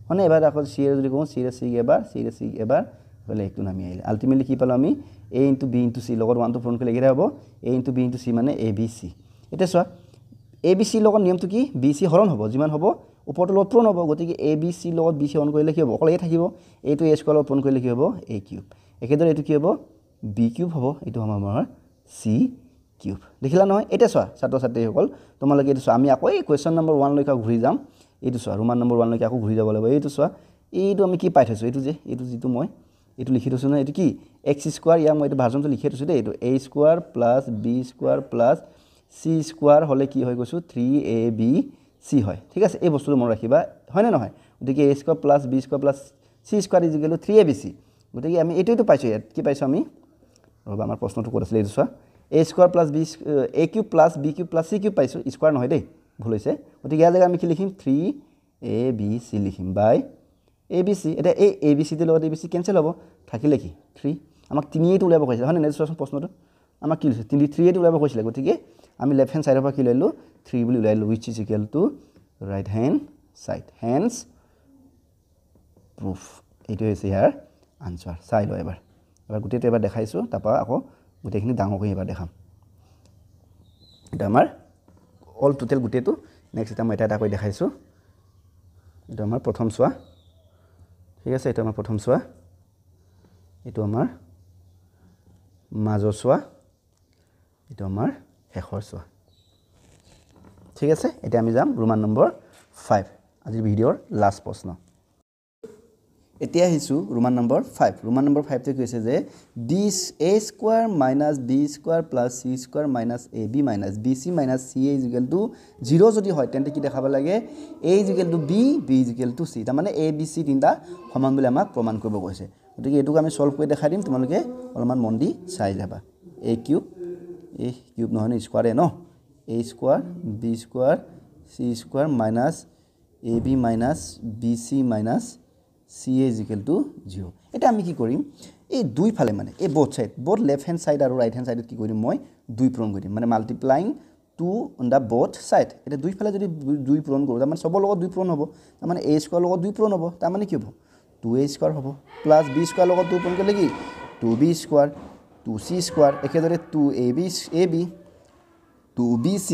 মানে এবাৰ আকৌ c ৰে যদি কৰো c ৰে c এবাৰ c ৰে c এবাৰ বলে একটো নামি আহিলে আলটিমেটলি কি পালো আমি a * b * c লগত 1 টো পূৰণ কৰিলে কি হ'ব a * b * c মানে abc এটা সোয়া abc লগত নিয়মটো কি bc হৰণ হ'ব যিমান হ'ব ওপৰটো লগত পূৰণ হ'ব গতিকে abc লগত bc হৰণ কৰিলে কি হ'ব অকল a থাকিব a টো a স্কয়াৰ লগত পূৰণ কৰিলে কি হ'ব a কিউব একেদৰে এটো কি হ'ব b কিউব হ'ব এটো আমাৰ c কিউব দেখিলা নহয় এটা সোয়া ছাত্ৰ ছাত্ৰী সকল তোমালোকে এটো আমি আকৌ এই কোৱেশ্চন নম্বৰ 1 লৈকে ঘূৰি যাম এইটো চোৱা ৰোমান নম্বৰ 1 লৈকে আকৌ ঘূৰি যাব লাগিব এইটো চোৱা এইটো আমি কি পাই থৈছো এইটো যে এইটো যেটো মই এইটো লিখি থৈছো না এইটো কি x স্কয়াৰ ইয়া মই এইটো ভাৰ্জনটো লিখি থৈছো দে এইটো a square plus b square plus c square হলে কি হৈ গৈছো 3ab c হয় ঠিক আছে এই বস্তুটো মন ৰাখিবা হয় না নহয় গতিকে a square plus b square plus c square is equal two 3abc গতিকে আমি এইটো পাইছো ইয়াত কি পাইছো আমি ৰবা আমাৰ প্ৰশ্নটো ক'ত আছিল এইটো চোৱা a square plus b a cube plus b cube plus c cube পাইছো স্কয়াৰ নহয় দেই ভুল হৈছে গতিকে ইয়াৰ জায়গা আমি কি লিখিম 3abc লিখিম বাই abc এটা এই abc তে লগত abc কেনসেল হ'ব থাকিলে কি 3 আমাক 3 টো উলাব কৈছে হয় না নেক্সট প্ৰশ্নটো আমাক কি লিখিছে 3 টো উলাব কৈছিল গতিকে আমি লেফট হ্যান্ড সাইডৰ পৰা কি লইলো 3 বুলি উলাইলো which is equal to right hand side hence proof এইটো হৈছে ইয়াৰ আনসাৰ চাই লো এবাৰ গুটেটো এবাৰ দেখাইছো তাপা আকৌ গুটেখিনি ডাঙৰ কৰি এবাৰ দেখাম এটা আমাৰ অল টোটাল গুটেটো নেক্সট এটা মই এটা কৰি দেখাইছো এটা আমাৰ প্ৰথম সোৱা ঠিক আছে এটা আমাৰ প্ৰথম সোৱা এটো আমাৰ মাজৰ সোৱা এটো আমাৰ শেষৰ সোৱা ঠিক আছে এটা আমি যাম ৰোমান নম্বৰ 5 আজিৰ ভিডিওৰ লাষ্ট প্ৰশ্ন এতিয়া হিসু ৰোমান নম্বৰ 5 ৰোমান নম্বৰ 5 তে কৈছে যে this a square minus b square plus c square minus ab minus bc minus ca is equal to 0 যদি হয় তেন্তে কি দেখাব লাগে a is equal to b b is equal to c তাৰ মানে a b c তিনটা সমান বুলি আমাক প্ৰমাণ কৰিব কৈছে গতিকে এটোক আমি সলভ কৰি দেখাই দিম তোমালোকে অলমান মন দি চাই যাবা a কিউব নহয় ন স্কয়াৰ ন a square b square c square minus ab minus bc minus ca is equal to 0 এটা আমি কি কৰিম এই দুই ফালে মানে এই both side both left hand side আৰু right hand side কি কৰিম মই দুই পূৰণ কৰিম মানে multiplying 2 on the both side এটা দুই ফালে যদি দুই পূৰণ কৰো তাৰ মানে সব লগত দুই পূৰণ হ'ব তাৰ মানে a স্কয়াৰ লগত দুই পূৰণ হ'ব তাৰ মানে কি হ'ব 2a স্কয়াৰ হ'ব প্লাস b স্কয়াৰ লগত দুই পূৰণ কৰিলে কি 2b স্কয়াৰ 2c স্কয়াৰ একেদৰে 2ab 2bc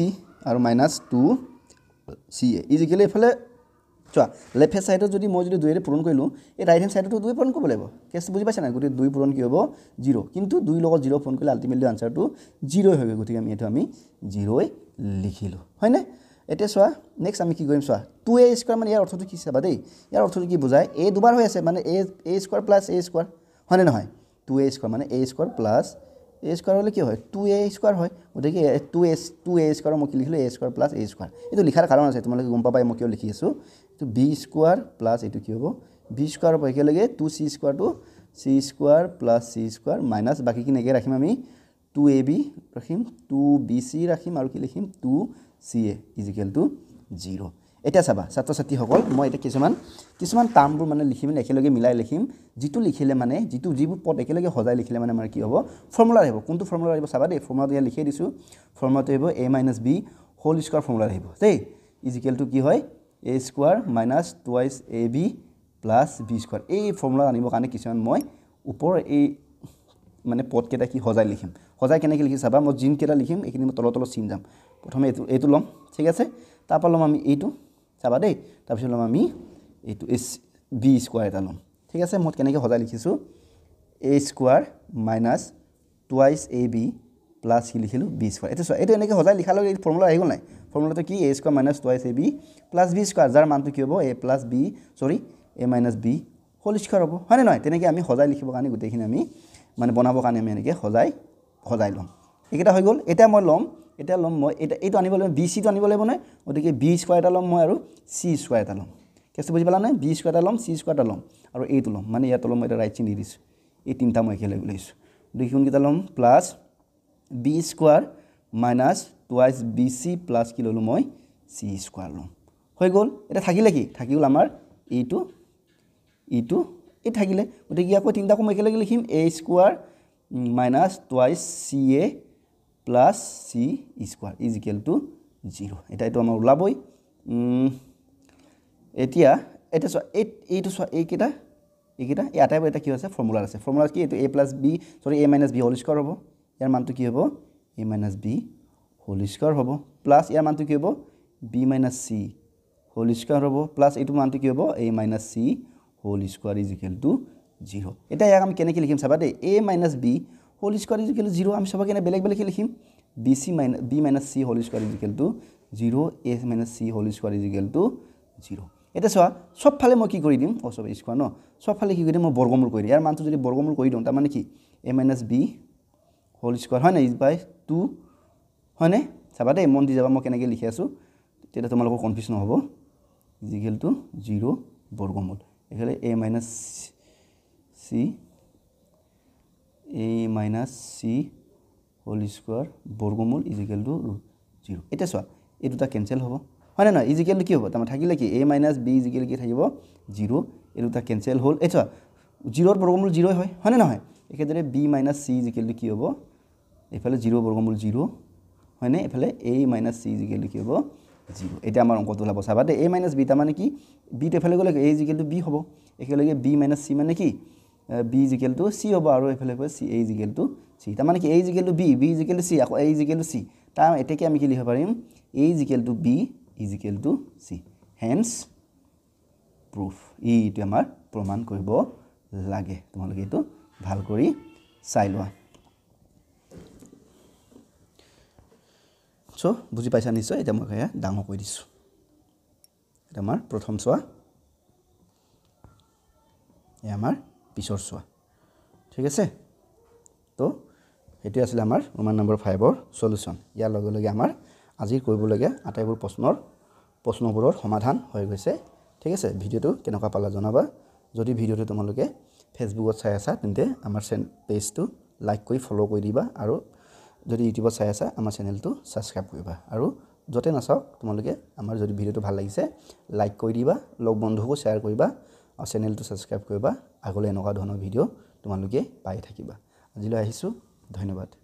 আৰু minus 2ca is equal এফালে চোৱা লেফট হ্যান্ড সাইডত যদি মই যদি 2 এৰে পূৰণ কৰিলো এই ৰাইট হ্যান্ড সাইডতো 2 পূৰণ কৰিব লাগিব কেছ বুজি পাইছা না গতি 2 পূৰণ কি হ'ব 0 কিন্তু 2 লগত 0 পূৰণ কৰিলে আলটিমেটলি আনসাৰটো 0 হৈ গৈ গতি আমি এটো আমি 0 লিখিলো হয় না এটা চোৱা নেক্সট আমি কি কৰিম চোৱা 2a স্কয়াৰ মানে ইয়াৰ অৰ্থটো কি চাবা দেই ইয়াৰ অৰ্থটো কি বুজায় a দুবাৰ হৈ আছে মানে a square plus a square হয় না নহয় 2a স্কয়াৰ মানে a square plus a square হলে কি হয় 2a স্কয়াৰ হয় গতিকে 2a স্কয়াৰ মই কি লিখিলো a square plus a square এটো লিখাৰ কাৰণ আছে তোমালোকে গম পাবা মই কিয় লিখি আছো তো b স্কয়াৰ প্লাস এটো কি হ'ব b স্কয়াৰ হ'ব একেলগে 2c square two c square plus c square minus বাকি কি নেকে ৰাখিম আমি 2ab ৰাখিম 2bc ৰাখিম আৰু কি লিখিম 2ca is equal to 0 এটা চাবা ছাত্ৰ ছাত্ৰী সকল মই এটা কিছুমান টাৰ্মবোৰ মানে লিখিম একেলগে মিলাই লিখিম যেটো লিখিলে মানে যিবোৰ পদ একেলগে সজাই লিখিলে মানে আমাৰ কি হ'ব ফৰ্মুলা আহিব কোনটো ফৰ্মুলা আহিব চাবা দেই ফৰ্মুলাটো ইয়াত লিখি দিছো ফৰ্মুলাটো আহিব a - b whole square formula আহিব দেই is equal to কি হয় a square minus twice ab plus b square এই ফৰ্মুলা আনিব কাৰণে কিছুমান মই ওপৰ এই মানে পদ কেটা কি সজাই লিখিম সজাই কেনেকৈ লিখি চাবা মই জিন কেটা লিখিম এখিনি মই তলত চিন যাম প্ৰথমে এইটো লম ঠিক আছে তাৰপা লম আমি এইটো চাবা দেই তাৰপিছত লম আমি এইটো b স্কয়াৰ এটা লম ঠিক আছে মই কেনেকৈ সজাই লিখিছো a square minus twice ab plus কি লিখিলো b square এইটো এনেকৈ সজাই লিখালৈ এই ফৰ্মুলা আহি গল নাই ফৰ্মুলাটো কি a square minus twice ab plus b square যাৰ মানটো কি হ'ব a plus b a minus b whole square হ'ব হয় না নহয় তেনেকৈ আমি সজাই লিখিব কাৰণে গুটেখিনি আমি মানে বনাব কাৰণে আমি এনেকৈ সজাই লম এইটা হৈ গল এটা মই লম মই এইটো আনিব লাগিব bc টো আনিব লাগিব নহয় গতিকে b স্কয়াৰ এটা লম মই আৰু c স্কয়াৰ এটা লম কেছটো বুজি পালা নাই b স্কয়াৰ এটা লম c স্কয়াৰ এটা লম আৰু এইটো লম মানে ইয়াত লম এটা ৰাইট চিন দি দিছো এই তিনটা মই একেলগে লৈছো দুইখন কিটা লম plus b square minus twice bc plus কি ললো মই c স্কয়াৰ লম হৈ গল এটা থাকিলে কি থাকিল আমাৰ এইটো এই থাকিলে গতিকে আকৌ তিনটা কম একেলগে লিখিম a square minus twice ca plus c square is equal to 0 এটা আমাৰ ওলাবই এতিয়া এটা এইটো এইকেটা এই আটাইবোৰ এটা কি আছে ফৰ্মুলা আছে ফৰ্মুলা কি এইটো a plus b a minus b whole square হ'ব ইয়াৰ মানটো কি হ'ব a minus b whole square হ'ব প্লাস ইয়াৰ মানটো কি হ'ব b minus c whole square হ'ব প্লাস এইটো মানটো কি হ'ব a minus c whole square is equal to 0 এটা ইয়াক আমি কেনেকৈ লিখিম চাবা দেই a minus b whole square is equal to 0 আমি সব কেনে বেলেগ লিখিম b minus c whole square is equal to 0 a minus c whole square is equal to 0 এতিয়া চোৱা সবফালে মই কি কৰি দিম সব স্কয়াৰ ন সবফালে কি কৰি দিম মই বৰ্গমূল কৰি দিম ইয়াৰ মানটো যদি বৰ্গমূল কৰি দিওঁ তাৰ মানে কি a - b হোল স্কয়াৰ হয় না ইজ বাই 2 হয় না চাবা দেই মন দি যাবা মই কেনেকৈ লিখি আছো তেতিয়া তোমালোকৰ কনফিউজ নহব ইজ ইকুৱেল টু 0 বৰ্গমূল এখানে a - c হোল স্কয়াৰ বৰ্গমূল ইজ ইকুৱেল টু 0 এটা চোৱা এই দুটা কেনসেল হ'ব হয় না ইজ ইকুৱেল টু কি হ'ব তাৰ থাকিলে কি a - b ইজ ইকুৱেল কি থাকিব 0 এই দুটা কেনসেল হ'ল এটা 0 ৰ বৰ্গমূল 0 হয় হয় না নহয় একেদৰে b - c is equal to কি হ'ব এফালে 0 বৰ্গমূল 0 হয় না এফালে a - c is equal to কি হ'ব 0 এটা আমাৰ অংকটো ওলাব চাবা দে a - b তাৰ মানে কি b তে এফালে গলে a is equal to b হ'ব একেলগে b - c মানে কি b is equal to c হ'ব আৰু এফালে হ'ব c a is equal to c তাৰ মানে কি a is equal to b b is equal to c আকৌ a is equal to c তাৰ এটাকে আমি কি লিখিব পাৰিম a is equal to b is equal to c hence proof এইটো আমাৰ প্ৰমাণ কৰিব লাগে তোমালোকে এইটো ভাল কৰি চাই লোৱা সো বুজি পাইছা নিশ্চয় এটা মই ডাঙৰ কৈ দিছো এটা আমাৰ প্ৰথম চোৱা এই আমাৰ পিছৰ চোৱা ঠিক আছে তো এটো আছিল আমাৰ ৰোমান নম্বৰ 5 ৰ সলিউশন ইয়াৰ লগে লগে আমাৰ আজি কৰিব লাগে আটাইবোৰ প্ৰশ্নবোৰৰ সমাধান হৈ গৈছে ঠিক আছে ভিডিওটো কেনেকুৱা পালা জনাবা যদি ভিডিওটো তোমালোকে ফেসবুকত চাই আছা তেন্তে আমাৰ পেজটো লাইক কৰি ফলো কৰি দিবা আৰু যদি ইউটিউবত চাই আছা আমাৰ চেনেলটো সাবস্ক্ৰাইব কৰিবা আৰু যতে নাচাওক তোমালোকে আমাৰ যদি ভিডিওটো ভাল লাগিছে লাইক কৰি দিবা লগ বন্ধুকো শ্বেয়াৰ কৰিবা আৰু চেনেলটো সাবস্ক্ৰাইব কৰিবা আগলৈ এনেকুৱা ধৰণৰ ভিডিও তোমালোকে পাই থাকিবা আজিলৈ আহিছো ধন্যবাদ